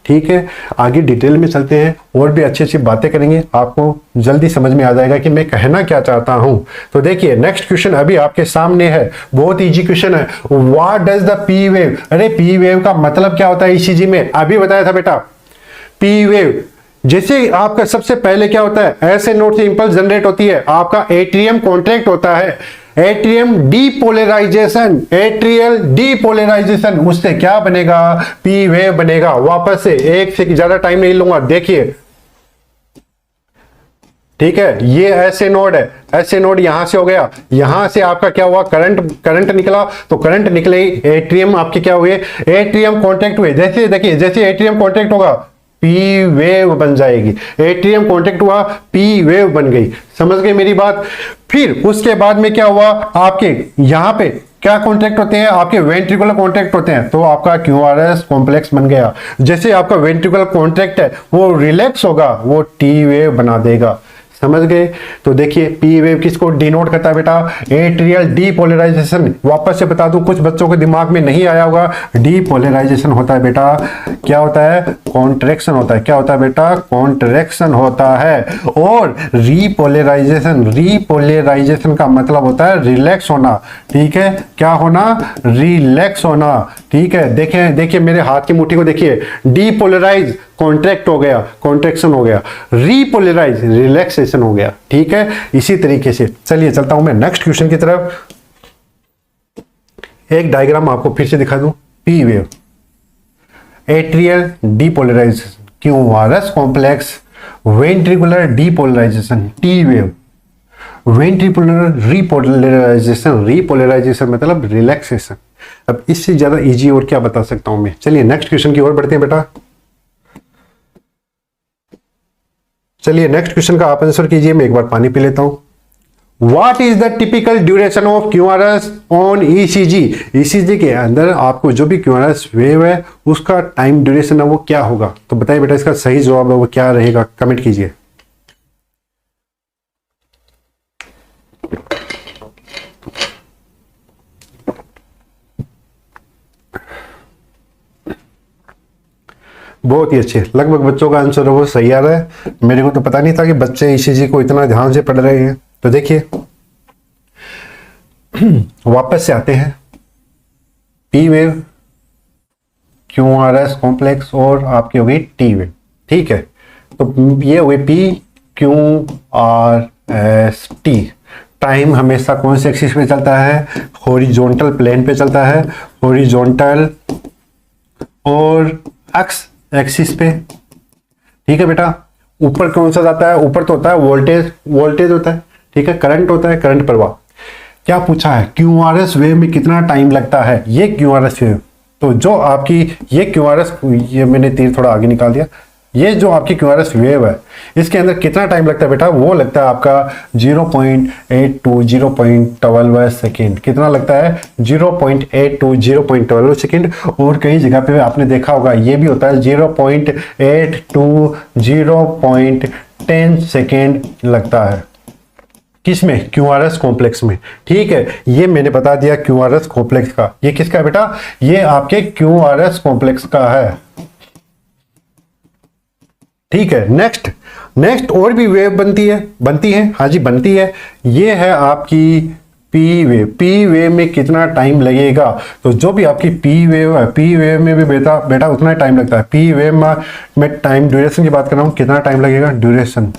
ठीक है। आगे डिटेल में चलते हैं और भी अच्छी अच्छी बातें करेंगे, आपको जल्दी समझ में आ जाएगा कि मैं कहना क्या चाहता हूं। तो देखिए, नेक्स्ट क्वेश्चन अभी आपके सामने है, बहुत इजी क्वेश्चन है। What does the P wave? अरे पी वेव का मतलब क्या होता है ईसीजी में? अभी बताया था बेटा। पी वेव जैसे आपका सबसे पहले क्या होता है? ऐसे नोड से इंपल्स जनरेट होती है, आपका एट्रियम कॉन्ट्रैक्ट होता है, एट्रियम डीपोलराइजेशन, एट्रियल डीपोलराइजेशन, उससे क्या बनेगा? पी वेव बनेगा। वापस से एक से ज्यादा टाइम नहीं लूंगा, देखिए ठीक है, ये ऐसे नोड है, ऐसे नोड यहां से हो गया, यहां से आपका क्या हुआ, करंट निकला, तो करंट निकले ही एट्रियम आपके क्या हुए, एट्रियम कॉन्टेक्ट हुए। जैसे देखिए, जैसे एट्रियम कॉन्टेक्ट होगा पी वेव बन जाएगी, एट्रियम कॉन्टेक्ट हुआ पी वेव बन गई। समझ गए मेरी बात। फिर उसके बाद में क्या हुआ, आपके यहां पे क्या कॉन्ट्रैक्ट होते हैं, आपके वेंट्रिकुलर कॉन्ट्रैक्ट होते हैं, तो आपका क्यूआरएस कॉम्प्लेक्स बन गया। जैसे आपका वेंट्रिकुलर कॉन्ट्रैक्ट है वो रिलैक्स होगा, वो टी वेव बना देगा। समझ गए। तो देखिए पी वेव किसको डिनोट करता है बेटा, एट्रियल डीपोलराइजेशन। वापस से बता दूं, कुछ बच्चों के दिमाग में नहीं आया होगा, डीपोलराइजेशन होता है बेटा, क्या होता है, कॉन्ट्रैक्शन होता है। क्या होता है बेटा, कॉन्ट्रैक्शन होता है। और रीपोलराइजेशन, रीपोलराइजेशन का मतलब होता है रिलैक्स होना। ठीक है, क्या होना, रिलैक्स होना। ठीक है, देखिए देखिए मेरे हाथ की मुट्ठी को देखिए, डीपोलराइज कॉन्ट्रैक्ट हो गया, कॉन्ट्रैक्शन हो गया, रीपोलराइज रिलैक्सेशन हो गया। ठीक है, इसी तरीके से चलिए चलता हूं मैं नेक्स्ट क्वेश्चन की तरफ। एक डायग्राम आपको फिर से दिखा दूं, P wave, atrial depolarisation, QRS complex, ventricular depolarisation, T wave, ventricular repolarisation, repolarisation मतलब रिलैक्सेशन। अब इससे ज्यादा इजी और क्या बता सकता हूं मैं। चलिए नेक्स्ट क्वेश्चन की ओर बढ़ते हैं बेटा। चलिए नेक्स्ट क्वेश्चन का आप आंसर कीजिए, मैं एक बार पानी पी लेता हूं। What is the typical duration of QRS on ECG. ECG के अंदर आपको जो भी क्यूआरएस वेव है उसका टाइम ड्यूरेशन है वो क्या होगा। तो बताइए बेटा, इसका सही जवाब है वो क्या रहेगा, कमेंट कीजिए। बहुत ही अच्छे, लगभग बच्चों का आंसर वो सही आ रहा है। मेरे को तो पता नहीं था कि बच्चे ईसीजी को इतना ध्यान से पढ़ रहे हैं। तो देखिए वापस से आते हैं, पी वेव, क्यूआरएस कॉम्प्लेक्स और आपकी हो गई टी वेव। ठीक है, तो ये हुए P Q R S T. Time हमेशा कौन से एक्सिस पे चलता है, हॉरिजॉन्टल प्लेन पे चलता है, हॉरिजॉन्टल और एक्स एक्सिस पे। ठीक है बेटा, ऊपर कौन सा जाता है, ऊपर तो होता है वोल्टेज, वोल्टेज होता है। ठीक है, करंट होता है, करंट प्रवाह। क्या पूछा है, क्यूआरएस वेव में कितना टाइम लगता है, ये क्यूआरएस वेव। तो जो आपकी ये क्यूआरएस, ये मैंने तीर थोड़ा आगे निकाल दिया, ये जो आपकी क्यूआरएस वेव है इसके अंदर कितना टाइम लगता है बेटा, वो लगता है आपका 0.82 0.12 सेकेंड। कितना लगता है, 0.82 0.12 सेकेंड। और कई जगह पे आपने देखा होगा ये भी होता है 0.82 0.10 सेकेंड लगता है। किसमें, क्यूआरएस कॉम्प्लेक्स में। ठीक है, ये मैंने बता दिया क्यूआरएस कॉम्प्लेक्स का। ये किसका है बेटा, ये आपके क्यूआरएस कॉम्प्लेक्स का है। ठीक है, नेक्स्ट और भी वेव बनती है, हाँ जी बनती है। ये है आपकी पी वेव। पी वेव में कितना टाइम लगेगा, तो जो भी आपकी पी वेव है, पी वेव में भी बेटा उतना टाइम लगता है। पी वेव में टाइम ड्यूरेशन की बात कर रहा हूँ, कितना टाइम लगेगा, ड्यूरेशन।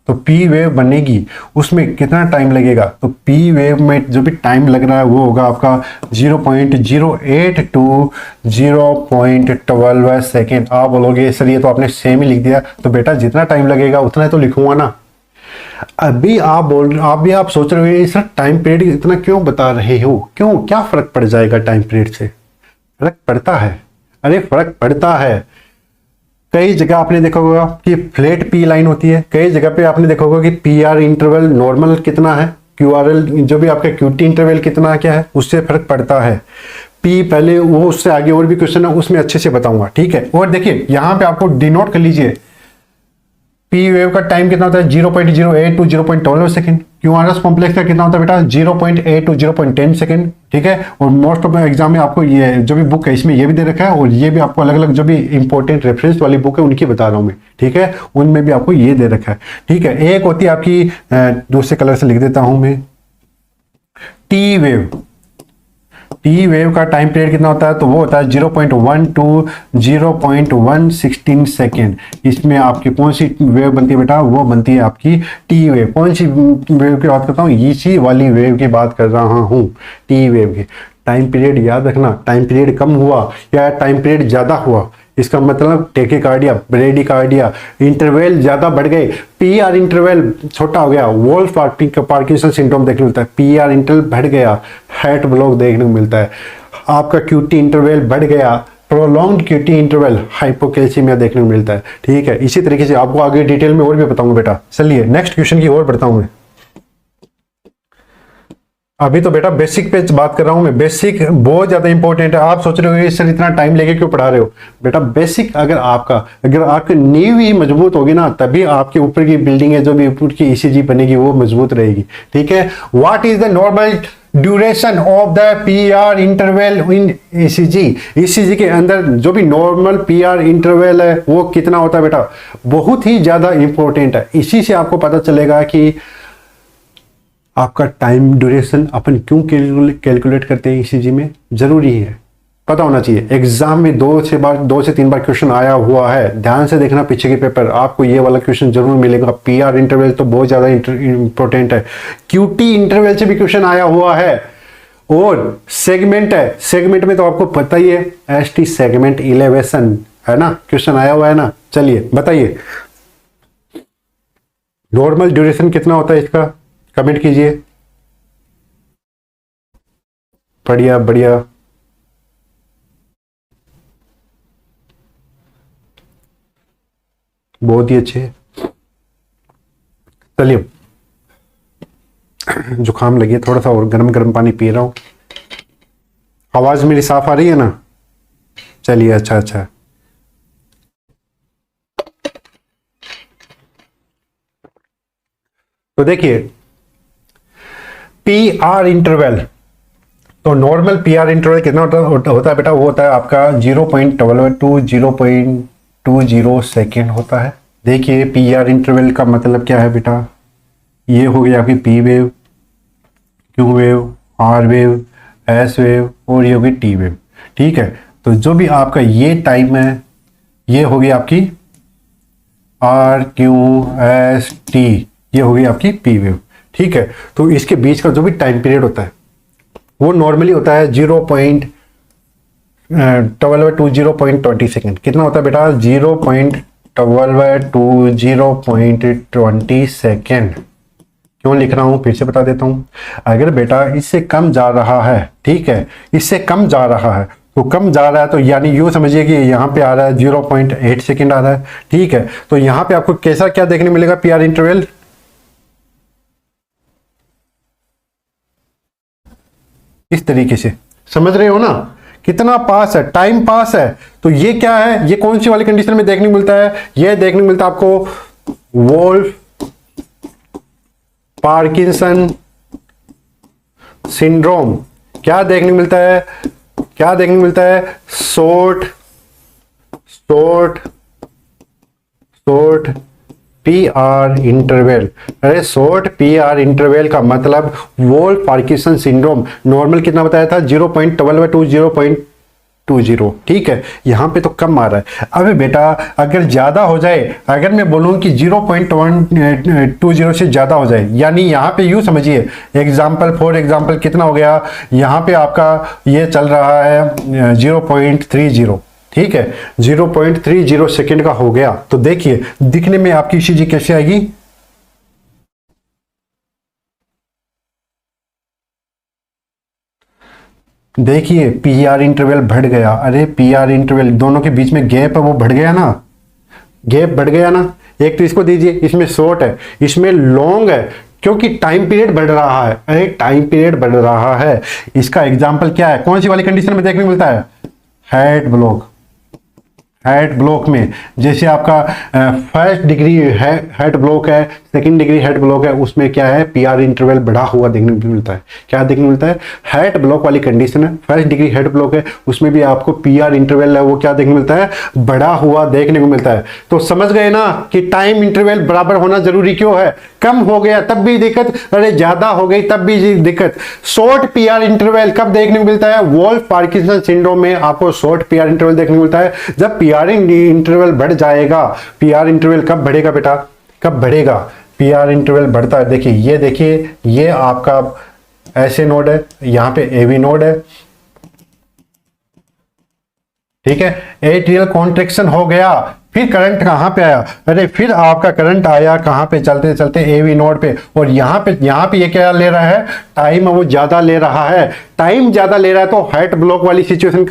तो पी वेव बनेगी उसमें कितना टाइम लगेगा, तो पी वेव में जो भी टाइम लग रहा है वो होगा आपका 0.082 0.12 सेकेंड। आप बोलोगे सर ये तो आपने सेम ही लिख दिया, तो बेटा जितना टाइम लगेगा उतना तो लिखूंगा ना। अभी आप सोच रहे हो सर टाइम पीरियड इतना क्यों बता रहे हो, क्यों, क्या फर्क पड़ जाएगा टाइम पीरियड से। फर्क पड़ता है, अरे फर्क पड़ता है। कई जगह आपने देखा होगा कि फ्लैट पी लाइन होती है, कई जगह पे आपने देखा होगा कि पी आर इंटरवल नॉर्मल कितना है, क्यू आर एल जो भी आपका क्यूटी इंटरवल कितना क्या है, उससे फर्क पड़ता है। पी पहले वो उससे आगे और भी क्वेश्चन है उसमें अच्छे से बताऊंगा। ठीक है, और देखिए यहाँ पे आपको डिनोट कर लीजिए, पी वेव का टाइम कितना होता है 0.082 0.12 सेकेंड। क्यूआरएस कॉम्प्लेक्स का कितना होता है बेटा 0.82 0.10 सेकेंड। ठीक है, और मोस्ट ऑफ एग्जाम में आपको ये जो भी बुक है इसमें ये भी दे रखा है, और ये भी आपको अलग अलग जो भी इंपॉर्टेंट रेफरेंस वाली बुक है उनकी बता रहा हूँ मैं। ठीक है, उनमें भी आपको ये दे रखा है। ठीक है, एक होती है आपकी, दूसरे कलर से लिख देता हूं मैं, टी वेव। टी वेव का टाइम पीरियड कितना होता है, तो वो होता है 0.12 0.116 सेकेंड। इसमें आपकी कौन सी वेव बनती है बेटा, वो बनती है आपकी टी वेव। कौन सी वेव की बात करता हूँ, इसी वाली वेव की बात कर रहा हूँ, टी वेव की। टाइम पीरियड याद रखना, टाइम पीरियड कम हुआ या टाइम पीरियड ज्यादा हुआ, इसका मतलब टेकिकार्डिया, ब्रेडिकार्डिया, इंटरवल ज़्यादा बढ़ गए, पीआर इंटरवल छोटा हो गया, वोल्फ पार्किंसन सिंड्रोम देखने को मिलता है, पीआर इंटरवल बढ़ गया, हार्ट ब्लॉक देखने को मिलता है, आपका क्यूटी इंटरवल बढ़ गया, प्रोलॉन्ग्ड क्यूटी इंटरवल हाइपोकैल्सीमिया देखने को मिलता है। ठीक है, इसी तरीके से आपको आगे डिटेल में और भी बताऊंगा बेटा। चलिए नेक्स्ट क्वेश्चन की ओर बढ़ता हूं मैं। अभी तो बेटा बेसिक पे बात कर रहा हूं मैं, बेसिक बहुत ज्यादा इंपॉर्टेंट है। आप सोच रहे हो सर इतना टाइम लेके क्यों पढ़ा रहे हो? बेटा बेसिक अगर आपकी नींव ही मजबूत होगी ना, तभी आपके ऊपर की बिल्डिंग है जो भी ऊपर की ईसीजी बनेगी वो मजबूत रहेगी। ठीक है, what is the normal duration of the PR interval in ECG? ECG के अंदर जो भी नॉर्मल पीआर इंटरवल है वो कितना होता है बेटा? बहुत ही ज्यादा इंपॉर्टेंट है। इसी से आपको पता चलेगा कि आपका टाइम ड्यूरेशन अपन क्यों कैलकुलेट करते हैं ईसीजी में, जरूरी है, पता होना चाहिए। एग्जाम में 2 से 3 बार क्वेश्चन आया हुआ है, ध्यान से देखना पीछे के पेपर, आपको ये वाला क्वेश्चन जरूर मिलेगा। पीआर इंटरवल तो बहुत ज्यादा इंपॉर्टेंट है, क्यूटी इंटरवल से भी क्वेश्चन आया हुआ है, और सेगमेंट है, सेगमेंट में तो आपको पता ही है, एसटी सेगमेंट इलेवेशन है ना, क्वेश्चन आया हुआ है ना। चलिए बताइए नॉर्मल ड्यूरेशन कितना होता है इसका, कमेंट कीजिए। बढ़िया बढ़िया, बहुत ही अच्छे। चलिए जुकाम लगी है, थोड़ा सा और गर्म गर्म पानी पी रहा हूं। आवाज मेरी साफ आ रही है ना? चलिए अच्छा अच्छा। तो देखिए पीआर इंटरवल, तो नॉर्मल पीआर इंटरवल कितना होता है बेटा? वो होता है आपका 0.12 टू 0.20 सेकेंड होता है। देखिए पीआर इंटरवल का मतलब क्या है बेटा? ये हो गई आपकी P wave, Q wave, R wave, S wave, और ये होगी टी वेव। ठीक है, तो जो भी आपका ये टाइम है ये होगी आपकी आर क्यू एस टी, ये होगी आपकी पी वेव। ठीक है, तो इसके बीच का जो भी टाइम पीरियड होता है वो नॉर्मली होता है 0.12 टू 0.20 सेकेंड। कितना होता है बेटा? 0.12 टू 0.20 सेकेंड। क्यों लिख रहा हूं फिर से बता देता हूं। अगर बेटा इससे कम जा रहा है, ठीक है, इससे कम जा रहा है, तो कम जा रहा है तो यानी यूं समझिए कि यहां पे आ रहा है 0.8 सेकेंड आ रहा है। ठीक है, तो यहां पे आपको कैसा क्या देखने मिलेगा पीआर इंटरवल? इस तरीके से, समझ रहे हो ना? कितना पास है, टाइम पास है। तो ये क्या है, ये कौन सी वाली कंडीशन में देखने को मिलता है? ये देखने को मिलता है आपको वोल्फ पार्किंसन सिंड्रोम। क्या देखने को मिलता है? क्या देखने को मिलता है? Short PR interval. अरे शॉर्ट पीआर इंटरवल का मतलब वोल्फ पार्किंसन सिंड्रोम। नॉर्मल कितना बताया था? 0.12 टू 0.20। ठीक है, यहां पे तो कम आ रहा है। अबे बेटा अगर ज्यादा हो जाए, अगर मैं बोलूं कि 0.120 से ज्यादा हो जाए, यानी यहां पे यूं समझिए, फॉर एग्जांपल कितना हो गया? यहां पे आपका ये चल रहा है 0.30। ठीक है, 0.30 सेकेंड का हो गया। तो देखिए दिखने में आपकी ईसीजी कैसे आएगी? देखिए पीआर इंटरवल बढ़ गया। अरे पीआर इंटरवल दोनों के बीच में गैप है वो बढ़ गया ना, गैप बढ़ गया ना। एक तो इसको दीजिए, इसमें शॉर्ट है, इसमें लॉन्ग है, क्योंकि टाइम पीरियड बढ़ रहा है। अरे टाइम पीरियड बढ़ रहा है, इसका एग्जाम्पल क्या है? कौन सी वाली कंडीशन में देखने को मिलता है? Heart block. हार्ट ब्लॉक में जैसे आपका फर्स्ट डिग्री हार्ट ब्लॉक है, सेकंड डिग्री हार्ट ब्लॉक है, उसमें क्या है? पीआर इंटरवल बढ़ा हुआ देखने को मिलता है। क्या देखने को मिलता है? हार्ट ब्लॉक वाली कंडीशन है, फर्स्ट डिग्री हार्ट ब्लॉक है, उसमें भी आपको पीआर इंटरवल है वो क्या देखने को मिलता है? बढ़ा हुआ देखने को मिलता है। तो समझ गए ना कि टाइम इंटरवल बराबर होना जरूरी क्यों है? कम हो गया तब भी दिक्कत, अरे ज्यादा हो गई तब भी दिक्कत। शॉर्ट पीआर इंटरवल कब देखने को मिलता है? वोल्फ पार्किंसन सिंड्रोम में आपको शॉर्ट पीआर इंटरवल देखने को मिलता है। जब पीआर इंटरवल बढ़ जाएगा, पीआर इंटरवल कब बढ़ेगा बेटा? कब बढ़ेगा? पीआर इंटरवल बढ़ता है। देखिए ये आपका ऐसे नोड है, यहां पे एवी नोड है, ठीक है, एट्रियल कॉन्ट्रैक्शन हो गया, फिर करंट कहाँ पे आया, अरे फिर आपका करंट आया कहाँ पे, चलते चलते एवी नोड पे, और यहाँ पे ये क्या ले रहा है, टाइम वो ज्यादा ले रहा है, टाइम ज्यादा ले रहा है, तो हार्ट ब्लॉक वाली सिचुएशन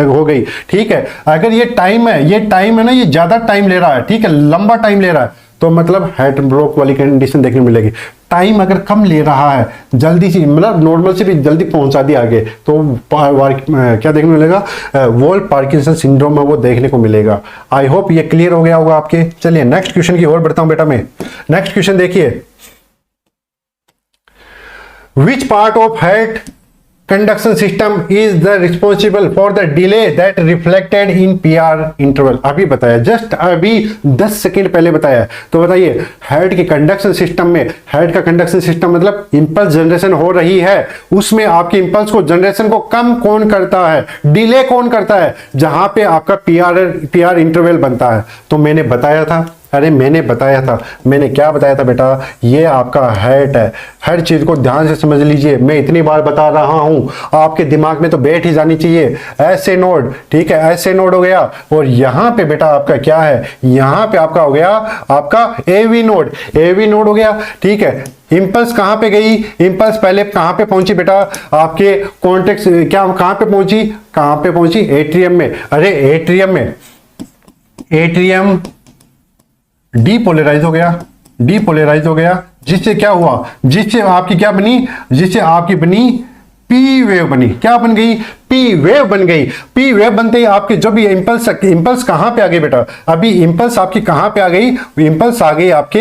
हो गई। ठीक है, अगर ये टाइम है ना, ये ज्यादा टाइम ले रहा है, ठीक है, लंबा टाइम ले रहा है, तो मतलब हार्ट ब्लॉक वाली कंडीशन देखने मिलेगी। टाइम अगर कम ले रहा है, जल्दी से मतलब नॉर्मल से भी जल्दी पहुंचा दिया आगे, तो क्या देखने मिलेगा, वॉल्ट पार्किंसन सिंड्रोम में वो देखने को मिलेगा। आई होप ये क्लियर हो गया होगा आपके। चलिए नेक्स्ट क्वेश्चन की ओर बढ़ता हूं बेटा मैं। नेक्स्ट क्वेश्चन देखिए, which part of heart conduction system is the responsible for the delay that reflected in PR interval। अभी बताया, जस्ट अभी 10 सेकंड पहले बताया। तो बताइए, हार्ट के कंडक्शन सिस्टम में, हार्ट का कंडक्शन सिस्टम मतलब इंपल्स जनरेशन हो रही है, उसमें आपके इंपल्स को जनरेशन को कम कौन करता है, डिले कौन करता है, जहां पे आपका PR इंटरवल बनता है। तो मैंने बताया था, अरे मैंने बताया था, मैंने क्या बताया था बेटा, ये आपका हार्ट है। हर चीज को ध्यान से समझ लीजिए, मैं इतनी बार बता रहा हूं, आपके दिमाग में तो बैठ ही जानी चाहिए। ऐसे नोड, ठीक है, ऐसे नोड हो गया, और यहां पे बेटा आपका क्या है, यहां पे आपका हो गया आपका एवी नोड, एवी नोड हो गया। ठीक है, इंपल्स कहां पे गई, इंपल्स पहले कहां पे पहुंची बेटा, आपके कॉन्टेक्ट क्या कहां पे पहुंची, एट्रियम में। अरे एट्रियम में, एट्रियम डीपोलराइज हो गया, जिससे क्या हुआ, जिससे आपकी क्या बनी, जिससे आपकी बनी पी वेव बनी। क्या बन गई, पी वेव बन गई। पी वेव बनते ही आपके जो भी इंपल्स कहां पे आ गई बेटा, अभी इंपल्स आपकी कहां पे आ गई, इंपल्स आ गई आपके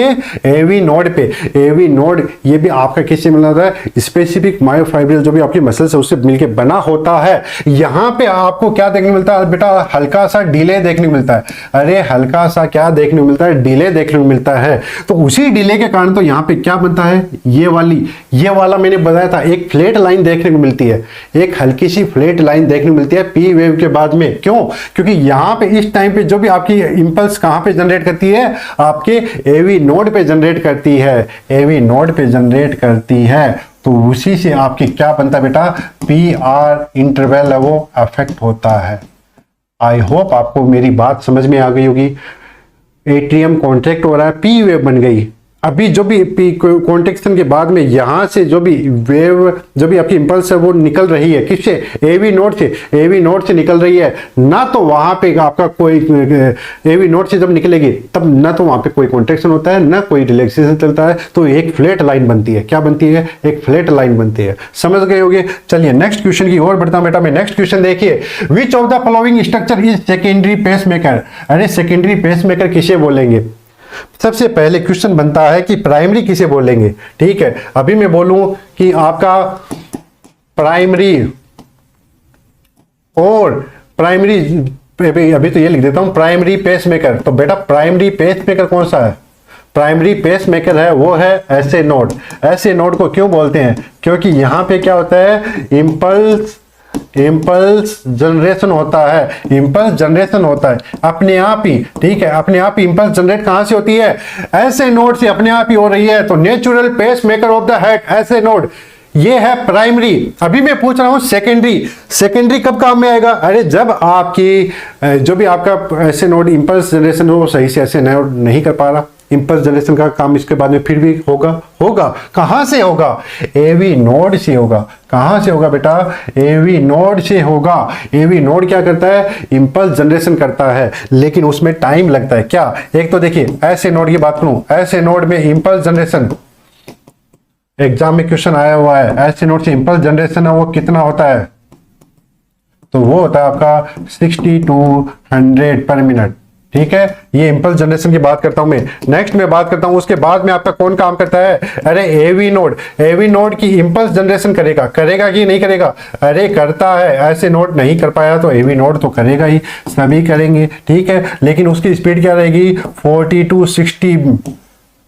एवी नोड पे। एवी नोड ये भी आपका किससे मिला होता है, स्पेसिफिक मायोफाइब्रिल जो भी आपकी मसल्स है उससे मिलके बना होता है। यहां पे आपको क्या देखने मिलता है बेटा, हल्का सा डिले देखने को मिलता है। अरे हल्का सा क्या देखने को मिलता है, डिले देखने को मिलता है। तो उसी डिले के कारण तो यहाँ पे क्या बनता है, ये वाला मैंने बताया था, एक फ्लैट लाइन देखने को मिलती है, एक हल्की सी फ्लैट लाइन देखने को मिलती है पी वेव के बाद में। क्यों, क्योंकि यहां पे इस टाइम पे जो भी आपकी इंपल्स कहां पे जनरेट करती है, आपके एवी नोड पे जनरेट करती है, एवी नोड पे जनरेट करती है। तो उसी से आपकी क्या बनता है बेटा, PR इंटरवल है वो अफेक्ट होता है। आई होप आपको मेरी बात समझ में आ गई होगी। एट्रियम कॉन्ट्रैक्ट हो रहा है, पी वेव बन गई। अभी जो भी कॉन्ट्रैक्शन के बाद में यहां से जो भी वेव, जो भी आपकी इंपल्स है वो निकल रही है, किससे, एवी नोड से निकल रही है ना। तो वहां पे आपका कोई एवी नोड से जब निकलेगी तब ना तो वहां पे कोई कॉन्ट्रैक्शन होता है ना कोई रिलैक्सेशन चलता है, तो एक फ्लैट लाइन बनती है। क्या बनती है, एक फ्लैट लाइन बनती है। समझ गए होंगे। चलिए नेक्स्ट क्वेश्चन की ओर बढ़ता हूं बेटा मैं। नेक्स्ट क्वेश्चन देखिए, which of the following structure is secondary pacemaker. अरे सेकेंडरी पेसमेकर किसे बोलेंगे, सबसे पहले क्वेश्चन बनता है कि प्राइमरी किसे बोलेंगे। ठीक है, अभी मैं बोलूं कि आपका प्राइमरी और प्राइमरी, अभी तो ये लिख देता हूं प्राइमरी पेसमेकर। तो बेटा प्राइमरी पेसमेकर कौन सा है, प्राइमरी पेसमेकर है वो है ऐसे नोड। ऐसे नोड को क्यों बोलते हैं, क्योंकि यहां पे क्या होता है, इंपल्स जनरेशन होता है, अपने आप ही। ठीक है, अपने आप ही इंपल्स जनरेट कहां से होती है, ऐसे नोड से अपने आप ही हो रही है। तो natural pacemaker of the heart SA node, ये है प्राइमरी। अभी मैं पूछ रहा हूं सेकेंडरी कब काम में आएगा, अरे जब आपकी जो भी आपका ऐसे नोड इंपल्स जनरेशन हो सही से ऐसे नोड नहीं कर पा रहा, इंपल्स जनरेशन का काम इसके बाद में फिर भी होगा कहां से होगा, एवी नोड से होगा। कहां से होगा बेटा, एवी नोड से होगा। एवी नोड क्या करता है, इंपल्स जनरेशन करता है, लेकिन उसमें टाइम लगता है। क्या, एक तो देखिए ऐसे नोड की बात करूं, ऐसे नोड में इंपल्स जनरेशन एग्जाम में क्वेश्चन आया हुआ है, ऐसे नोड से इंपल्स जनरेशन है वो कितना होता है, तो वो होता है आपका 60 to 100 पर मिनट। ठीक है, ये इंपल्स जनरेशन की बात करता हूं मैं। नेक्स्ट मैं बात करता हूं उसके बाद में आपका कौन काम करता है, अरे एवी नोड की इंपल्स जनरेशन करेगा कि नहीं करेगा, अरे करता है। ऐसे नोड नहीं कर पाया तो एवी नोड तो करेगा ही, सभी करेंगे। ठीक है, लेकिन उसकी स्पीड क्या रहेगी, 40 to 60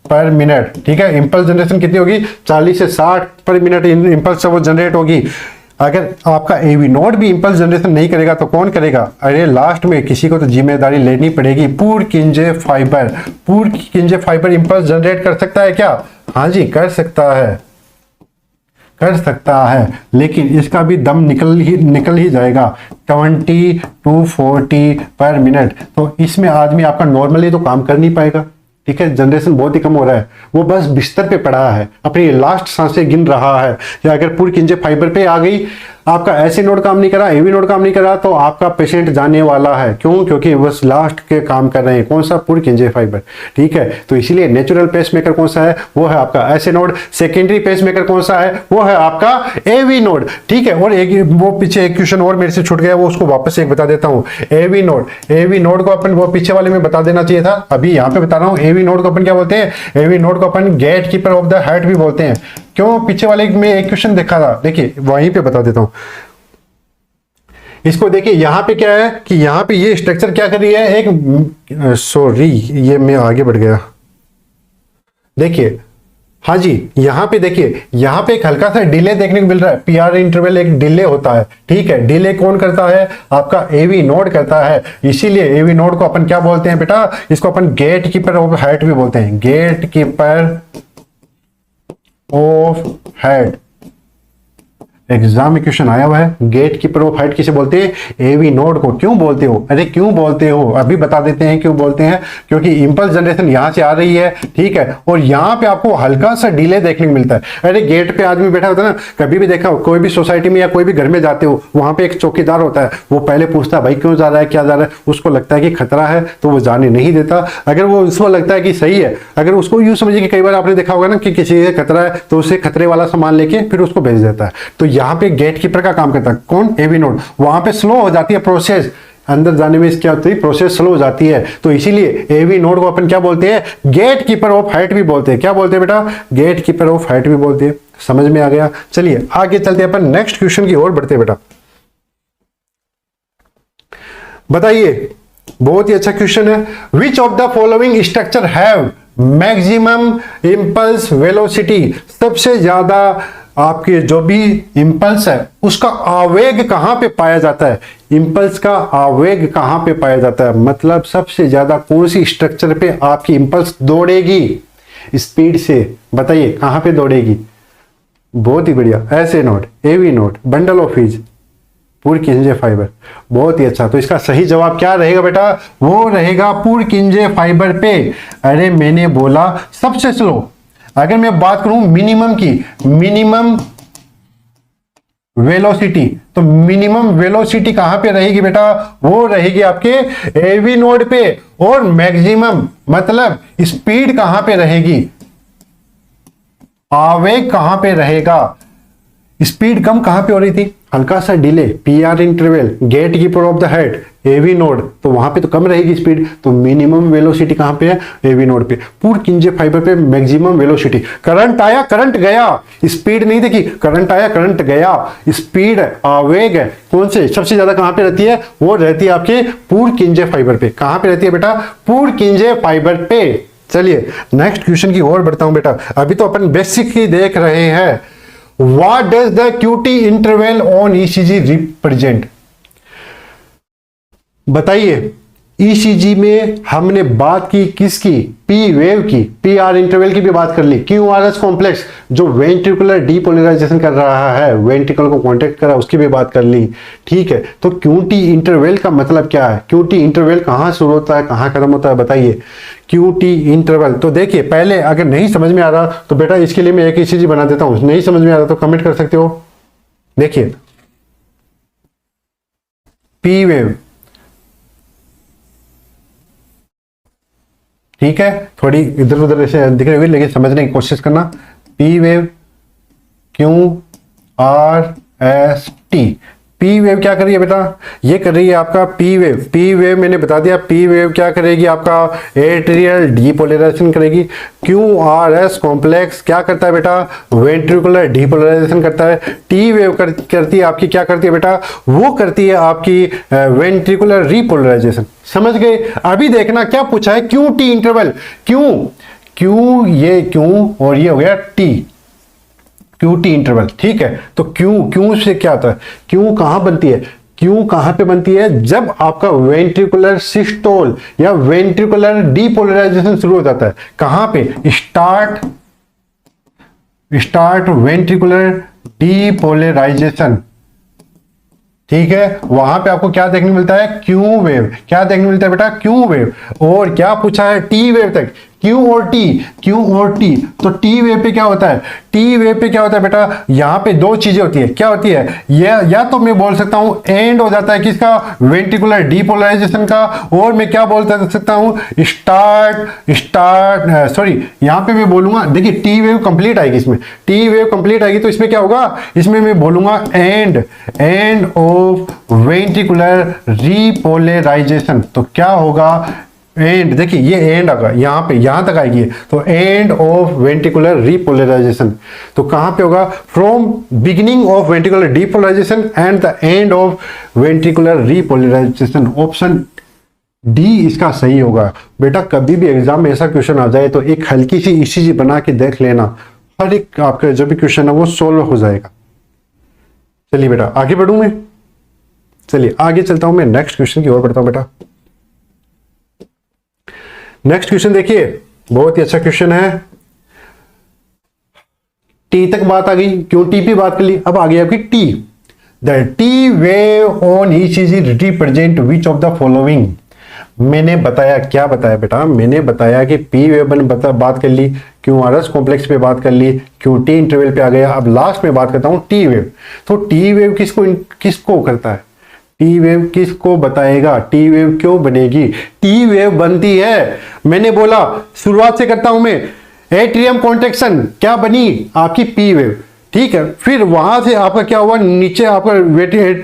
पर मिनट। ठीक है, इंपल्स जनरेशन कितनी होगी, 40 से 60 पर मिनट इंपल्स वो जनरेट होगी। अगर आपका एवी नोड भी इंपल्स जनरेशन नहीं करेगा तो कौन करेगा, अरे लास्ट में किसी को तो जिम्मेदारी लेनी पड़ेगी। पुरकिंजे फाइबर इंपल्स जनरेट कर सकता है क्या, हाँ जी कर सकता है, कर सकता है, लेकिन इसका भी दम निकल ही जाएगा 20 to 40 पर मिनट। तो इसमें आदमी आपका नॉर्मली तो काम कर नहीं पाएगा, ठीक है। जनरेशन बहुत ही कम हो रहा है, वो बस बिस्तर पे पड़ा है, अपनी लास्ट सांसें गिन रहा है। या अगर पुरकिंजे फाइबर पे आ गई, आपका ऐसे नोड काम नहीं करा, एवी नोड काम नहीं करा, तो आपका पेशेंट जाने वाला है। क्यों? क्योंकि बस लास्ट के काम कर रहे हैं। कौन सा? पुरकिंजे फाइबर, ठीक है। तो इसीलिए नेचुरल पेसमेकर कौन सा है? वो है आपका ऐसे नोड। सेकेंडरी पेसमेकर कौन सा है? वो है आपका एवी नोड, ठीक है। और एक वो पीछे एक क्वेश्चन और मेरे से छूट गया, वो उसको वापस एक बता देता हूँ। एवी नोड को अपन वो पीछे वाले में बता देना चाहिए था, अभी यहाँ पे बता रहा हूँ। एवी नोड को अपन क्या बोलते हैं? एवी नोड को अपन gate keeper of the heart भी बोलते हैं। क्यों? पीछे वाले में एक क्वेश्चन देखा था, देखिए वहीं पे बता देता हूं इसको। देखिए यहां पे क्या है कि यहां पे ये स्ट्रक्चर क्या कर रही है, एक सॉरी ये मैं आगे बढ़ गया। देखिए हाँ जी, यहां पे देखिए, यहां पे एक हल्का सा डिले देखने को मिल रहा है। पीआर इंटरवल एक डिले होता है, ठीक है। डिले कौन करता है? आपका एवी नोड करता है। इसीलिए एवी नोड को अपन क्या बोलते हैं बेटा? इसको अपन गेट कीपर ऑफ हार्ट भी बोलते हैं। Gate keeper of head, exam में क्वेश्चन आया हुआ है। गेट कीपर ऑफ हार्ट किसे बोलते हैं? एवी नोड को। क्यों बोलते हो? अरे क्यों बोलते हो, अभी बता देते हैं क्यों बोलते हैं। क्योंकि इंपल्स जनरेशन यहां से आ रही है, ठीक है, और यहां पे आपको हल्का सा डिले देखने को मिलता है। अरे गेट पे आदमी बैठा होता है ना, कभी भी देखा हो, कोई भी सोसाइटी में या कोई भी घर में जाते हो, वहां पे एक चौकीदार होता है। वो पहले पूछता है भाई क्यों जा रहा है, क्या जा रहा है। उसको लगता है कि खतरा है तो वो जाने नहीं देता। अगर वो उसको लगता है कि सही है, अगर उसको यूं समझिए कि कई बार आपने देखा होगा ना कि किसी से खतरा है, तो उसे खतरे वाला सामान लेके फिर उसको भेज देता है। तो यहाँ पे गेट कीपर का काम करता है कौन? AV node. वहां पे स्लो हो जाती है प्रोसेस, अंदर जाने में क्या होती है? प्रोसेस स्लो हो जाती है। तो इसीलिए एवी नोड को अपन क्या बोलते हैं? गेट कीपर ऑफ हार्ट भी बोलते हैं। क्या बोलते हैं बेटा? गेट कीपर ऑफ हार्ट भी बोलते हैं। समझ में आ गया? चलिए आगे चलते हैं, अपन नेक्स्ट क्वेश्चन की ओर बढ़ते हैं बेटा। बताइए, बहुत ही अच्छा क्वेश्चन है। Which of the following structure have maximum impulse velocity? सबसे ज्यादा आपके जो भी इंपल्स है उसका आवेग कहां पे पाया जाता है? इंपल्स का आवेग कहां पे पाया जाता है, मतलब सबसे ज्यादा कौन सी स्ट्रक्चर पे आपकी इंपल्स दौड़ेगी स्पीड से? बताइए कहां पे दौड़ेगी? बहुत ही बढ़िया, SA node, AV node, bundle of His, Purkinje fibre. बहुत ही अच्छा। तो इसका सही जवाब क्या रहेगा बेटा? वो रहेगा पुरकिंजे फाइबर पे। अरे मैंने बोला सबसे स्लो। अगर मैं बात करूं मिनिमम की, मिनिमम वेलोसिटी, तो मिनिमम वेलोसिटी कहां पे रहेगी बेटा? वो रहेगी आपके एवी नोड पे। और मैक्सिमम मतलब स्पीड कहां पे रहेगी? आवेग कहां पे रहेगा? स्पीड कम कहां पे हो रही थी? हल्का सा delay, PR interval, gate keeper of the head, AV node, तो वहां पे तो कम रहेगी स्पीड। तो मिनिमम वेलोसिटी कहां पे है? एवी नोड पे। पुरकिंजे फाइबर पे मैक्सिमम वेलोसिटी। करंट आया, करंट गया, स्पीड नहीं देखी, करंट आया, करंट गया, स्पीड, आवेग है, कौन से सबसे ज्यादा कहां पे रहती है? वो रहती है आपके पुरकिंजे फाइबर पे। कहां पे रहती है बेटा? पुरकिंजे फाइबर पे। चलिए नेक्स्ट क्वेश्चन की ओर बढ़ता हूं बेटा। अभी तो अपन बेसिक ही देख रहे हैं। What does the QT interval on ECG represent? बताइए, ECG में हमने बात की किसकी? पी वेव की, पी आर इंटरवल की भी बात कर ली। QRS कॉम्प्लेक्स जो वेंट्रिकुलर डीपोलराइजेशन कर रहा है, वेंट्रिकल को कॉन्टेक्ट कर रहा है, उसकी भी बात कर ली, ठीक है। तो QT इंटरवल का मतलब क्या है? QT इंटरवल कहां शुरू होता है, कहां खत्म होता है? बताइए QT इंटरवल। तो देखिए, पहले अगर नहीं समझ में आ रहा तो बेटा इसके लिए मैं एक ECG बना देता हूं। नहीं समझ में आ रहा तो कमेंट कर सकते हो। देखिए पी वेव, ठीक है, थोड़ी इधर उधर ऐसे दिख रही हुई, लेकिन समझने की कोशिश करना। P wave, QRST। P wave क्या कर रही है बेटा? ये कर रही है आपका पी वेव। पी वेव मैंने बता दिया, पी वेव क्या करेगी? आपका एट्रियल डीपोलराइजेशन करेगी। QRS कॉम्प्लेक्स क्या करता है बेटा? वेंट्रिकुलर डीपोलराइजेशन करता है। टी वेव करती है आपकी, क्या करती है बेटा? वो करती है आपकी वेंट्रिकुलर रीपोलराइजेशन। समझ गए? अभी देखना क्या पूछा है? QT interval. क्यों ये क्यों और ये हो गया टी, QT इंटरवल, ठीक है। तो क्यों से क्या होता है? क्यों कहां बनती है? क्यों कहां पे बनती है? जब आपका वेंट्रिकुलर सिस्टोल या वेंट्रिकुलर डीपोलराइजेशन शुरू हो जाता है। कहां पे? स्टार्ट वेंट्रिकुलर डीपोलराइजेशन, ठीक है, वहां पे आपको क्या देखने मिलता है, क्यू वेव। क्या देखने मिलता है बेटा, क्यू वेव। और क्या पूछा है, टी वेव तक, क्यू और टी, क्यू और टी। तो टी वेव पे क्या होता है, टी वेव पे क्या होता है बेटा, यहां पे दो चीजें होती है। क्या होती है, या तो मैं बोल सकता हूं एंड हो जाता है किसका, वेंट्रिकुलर डीपोलराइजेशन का, और मैं क्या बोल सकता हूं, सॉरी यहां पे मैं बोलूंगा, देखिए टी वेव कंप्लीट आएगी, इसमें टी वेव कंप्लीट आएगी तो इसमें क्या होगा, इसमें मैं बोलूंगा एंड ऑफ वेंट्रिकुलर रीपोलराइजेशन। तो क्या होगा, एंड, देखिए ये एंड होगा, यहां पे यहां तक आएगी, तो एंड ऑफ वेंट्रिकुलर रीपोलराइजेशन। तो कहां पे होगा, from beginning of ventricular depolarisation and the end of ventricular repolarisation. Option D इसका सही होगा। बेटा कभी भी एग्जाम में ऐसा क्वेश्चन आ जाए तो एक हल्की सी ईसीजी बना के देख लेना, हर एक आपका जो भी क्वेश्चन है वो सोल्व हो जाएगा। चलिए बेटा आगे बढ़ूं मैं, चलिए आगे चलता हूं मैं, नेक्स्ट क्वेश्चन की ओर बढ़ता हूं बेटा। नेक्स्ट क्वेश्चन देखिए, बहुत ही अच्छा क्वेश्चन है। टी तक बात आ गई, क्यों टी पे बात कर ली, अब आ गई आपकी T. The T wave on ECG represent which of the following. मैंने बताया, क्या बताया बेटा, मैंने बताया कि पी वेव बात कर ली, क्यों आर एस कॉम्प्लेक्स पे बात कर ली, क्यों टी इंटरवल पे आ गया। अब लास्ट में बात करता हूं टी वेव। तो टी वेव किसको करता है, टी वेव किसको बताएगा, टी वेव क्यों बनेगी, टी वेव बनती है, मैंने बोला शुरुआत से करता हूं मैं, एट्रियम कॉन्ट्रैक्शन क्या बनी, आपकी पी वेव, ठीक है। फिर वहां से आपका क्या हुआ, नीचे आपका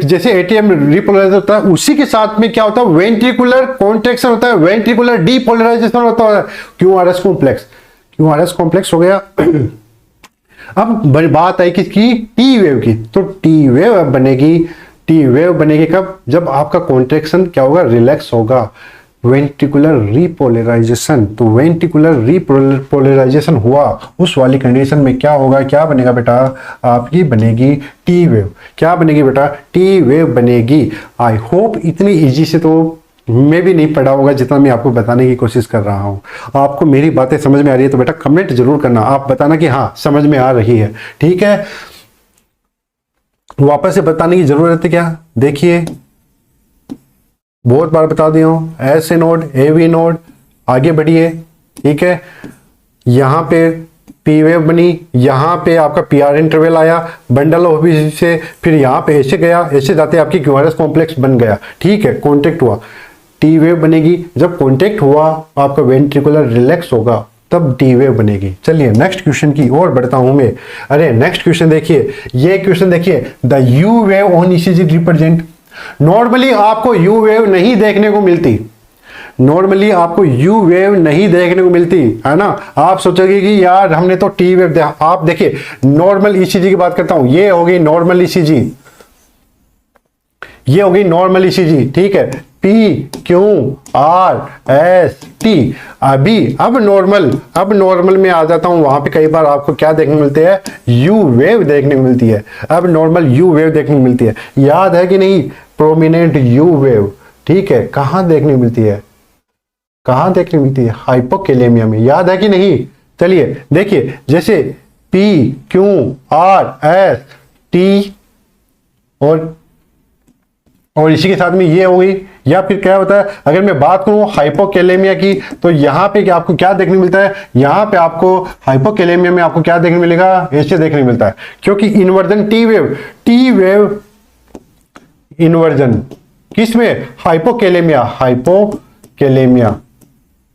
जैसे एटीएम रिपोलराइज होता है, उसी के साथ में क्या होता है, वेंट्रिकुलर कॉन्ट्रैक्शन होता है, वेंट्रिकुलर डीपोलराइजेशन होता है, क्यों आर एस कॉम्प्लेक्स, क्यों आर एस कॉम्प्लेक्स हो गया। अब बात आई किसकी, टी वेव की। तो टी वेव अब बनेगी, टी वेव बनेगी कब, जब आपका कॉन्ट्रैक्शन क्या होगा, रिलैक्स होगा, वेंट्रिकुलर रिपोलराइजेशन। तो वेंट्रिकुलर रिपोलराइजेशन हुआ, उस वाली कंडीशन में क्या होगा, क्या बनेगा बेटा, आपकी बनेगी टी वेव। क्या बनेगी बेटा, टी वेव बनेगी। आई होप इतनी इजी से तो मैं भी नहीं पढ़ा होगा जितना मैं आपको बताने की कोशिश कर रहा हूं। आपको मेरी बातें समझ में आ रही है तो बेटा कमेंट जरूर करना, आप बताना कि हाँ समझ में आ रही है, ठीक है। वापस से बताने की जरूरत है क्या, देखिए बहुत बार बता दिया हूं, S A node, A V node, आगे बढ़िए, ठीक है। यहां पे पी वेव बनी, यहां पे आपका पी आर इंटरवल आया, बंडल ऑफ से, फिर यहां पे ऐसे गया, ऐसे जाते आपकी क्यू आर एस कॉम्प्लेक्स बन गया, ठीक है, कॉन्टेक्ट हुआ, टी वेव बनेगी। जब कॉन्टेक्ट हुआ आपका वेंट्रिकुलर रिलैक्स होगा तब टी वेव बनेगी। चलिए नेक्स्ट क्वेश्चन की ओर बढ़ता हूं मैं। अरे नेक्स्ट क्वेश्चन देखिए, ये क्वेश्चन देखिए, the you wave on ECG represent. Normally आपको यू वेव नहीं देखने को मिलती, नॉर्मली आपको यू वेव नहीं देखने को मिलती है ना। आप सोचोगे कि यार हमने तो टी वेव देखा। आप देखिए नॉर्मल ईसीजी की बात करता हूं, ये हो गई नॉर्मल ईसीजी, ये हो गई नॉर्मल ईसीजी, ठीक है, P Q R S T. अब नॉर्मल में आ जाता हूं, वहां पे कई बार आपको क्या देखने को मिलते हैं, यू वेव देखने को मिलती है। अब नॉर्मल यू वेव देखने को मिलती है, याद है कि नहीं, प्रोमिनेंट यू वेव, ठीक है, कहां देखने को मिलती है, कहां देखने को मिलती है, हाइपोकैलेमिया में, याद है कि नहीं। चलिए देखिए, जैसे P Q R S T और इसी के साथ में ये हो गई। या फिर क्या होता है, अगर मैं बात करूं हाइपोकैलेमिया की, तो यहां पे आपको क्या देखने को मिलता है, यहां पे आपको हाइपोकैलेमिया में आपको क्या देखने मिलेगा, ऐसे देखने को मिलता है, क्योंकि इन्वर्जन टी वेव इन्वर्जन किसमें, हाइपोकैलेमिया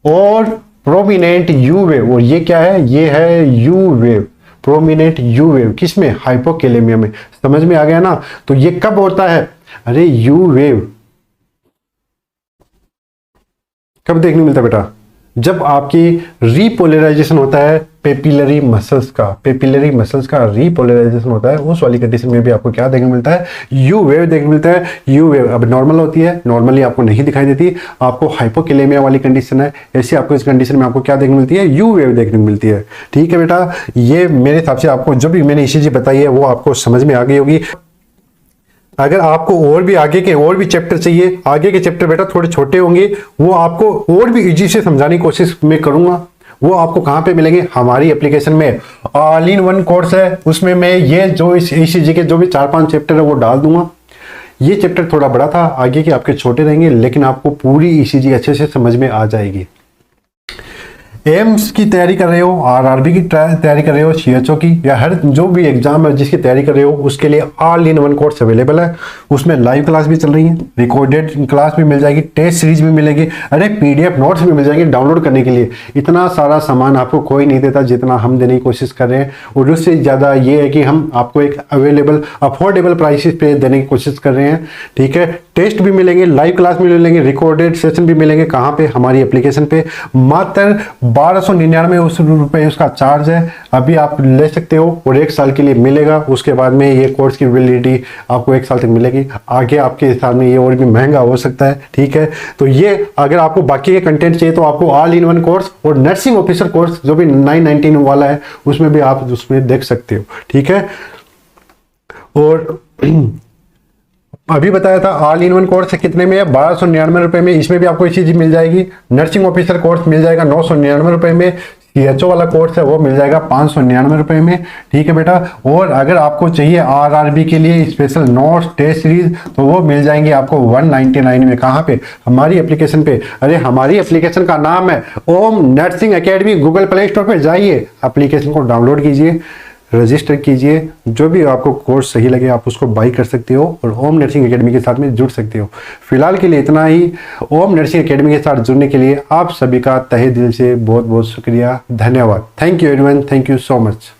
और प्रोमिनेंट यू वेव। और ये क्या है, ये है you wave, prominent you wave किसमें, हाइपोकैलेमिया में। समझ में आ गया ना। तो ये कब होता है, अरे यू वेव कब देखने मिलता है बेटा, जब आपकी रिपोलराइजेशन होता है पेपिलरी मसल्स का रिपोलराइजेशन होता है, उस वाली कंडीशन में भी आपको क्या देखने मिलता है, यू वेव देखने मिलता है। यू वेव अब नॉर्मल होती है, नॉर्मली आपको नहीं दिखाई देती, आपको हाइपोकैलेमिया वाली कंडीशन है, ऐसी आपको इस कंडीशन में आपको क्या देखने मिलती है, यू वेव देखने को मिलती है, ठीक है बेटा। ये मेरे हिसाब से आपको जो भी मैंने ईसीजी बताई है वो आपको समझ में आ गई होगी। अगर आपको और भी आगे के और भी चैप्टर चाहिए, आगे के चैप्टर बेटा थोड़े छोटे होंगे, वो आपको और भी इजी से समझाने की कोशिश मैं करूंगा, वो आपको कहाँ पे मिलेंगे, हमारी एप्लीकेशन में। ऑल इन वन कोर्स है, उसमें मैं ये जो इस ECG के जो भी 4-5 चैप्टर है वो डाल दूंगा। ये चैप्टर थोड़ा बड़ा था, आगे के आपके छोटे रहेंगे, लेकिन आपको पूरी ECG अच्छे से समझ में आ जाएगी। एम्स की तैयारी कर रहे हो, RRB की तैयारी कर रहे हो, CHO की, या हर जो भी एग्जाम है जिसकी तैयारी कर रहे हो, उसके लिए all in one course available है। उसमें लाइव क्लास भी चल रही है, रिकॉर्डेड क्लास भी मिल जाएगी, टेस्ट सीरीज भी मिलेगी, अरे PDF नोट्स भी मिल जाएंगे डाउनलोड करने के लिए। इतना सारा सामान आपको कोई नहीं देता जितना हम देने की कोशिश कर रहे हैं, और उससे ज़्यादा ये है कि हम आपको एक अवेलेबल अफोर्डेबल प्राइसेस पे देने की कोशिश कर रहे हैं। ठीक है, टेस्ट भी मिलेंगे, लाइव क्लास भी मिलेंगे, रिकॉर्डेड सेशन भी मिलेंगे। कहाँ पे, हमारी एप्लीकेशन पे। मात्र 1299 रुपये उसका चार्ज है, अभी आप ले सकते हो और 1 साल के लिए मिलेगा। उसके बाद में ये कोर्स की वैलिडिटी आपको 1 साल तक मिलेगी। आगे आपके हिसाब में ये और भी महंगा हो सकता है। ठीक है, तो ये अगर आपको बाकी के कंटेंट चाहिए तो आपको ऑल इन वन कोर्स और नर्सिंग ऑफिसर कोर्स जो भी 919 वाला है उसमें भी आप उसमें देख सकते हो। ठीक है, और अभी बताया था ऑल इन वन कोर्स कितने में है, 1299 रुपए में। इसमें भी आपको इसी चीज मिल जाएगी। नर्सिंग ऑफिसर कोर्स मिल जाएगा 999 रुपए में। CHO वाला कोर्स है वो मिल जाएगा 599 रुपए में। ठीक है बेटा, और अगर आपको चाहिए RRB के लिए स्पेशल नोट्स टेस्ट सीरीज तो वो मिल जाएंगे आपको 199 में। कहाँ पे, हमारी एप्लीकेशन पे। अरे हमारी एप्लीकेशन का नाम है Om nursing academy. Google Play Store पे जाइए, एप्लीकेशन को डाउनलोड कीजिए, रजिस्टर कीजिए, जो भी आपको कोर्स सही लगे आप उसको बाई कर सकते हो और ओम नर्सिंग एकेडमी के साथ में जुड़ सकते हो। फिलहाल के लिए इतना ही। ओम नर्सिंग एकेडमी के साथ जुड़ने के लिए आप सभी का तहे दिल से बहुत बहुत शुक्रिया, धन्यवाद। Thank you everyone, thank you so much.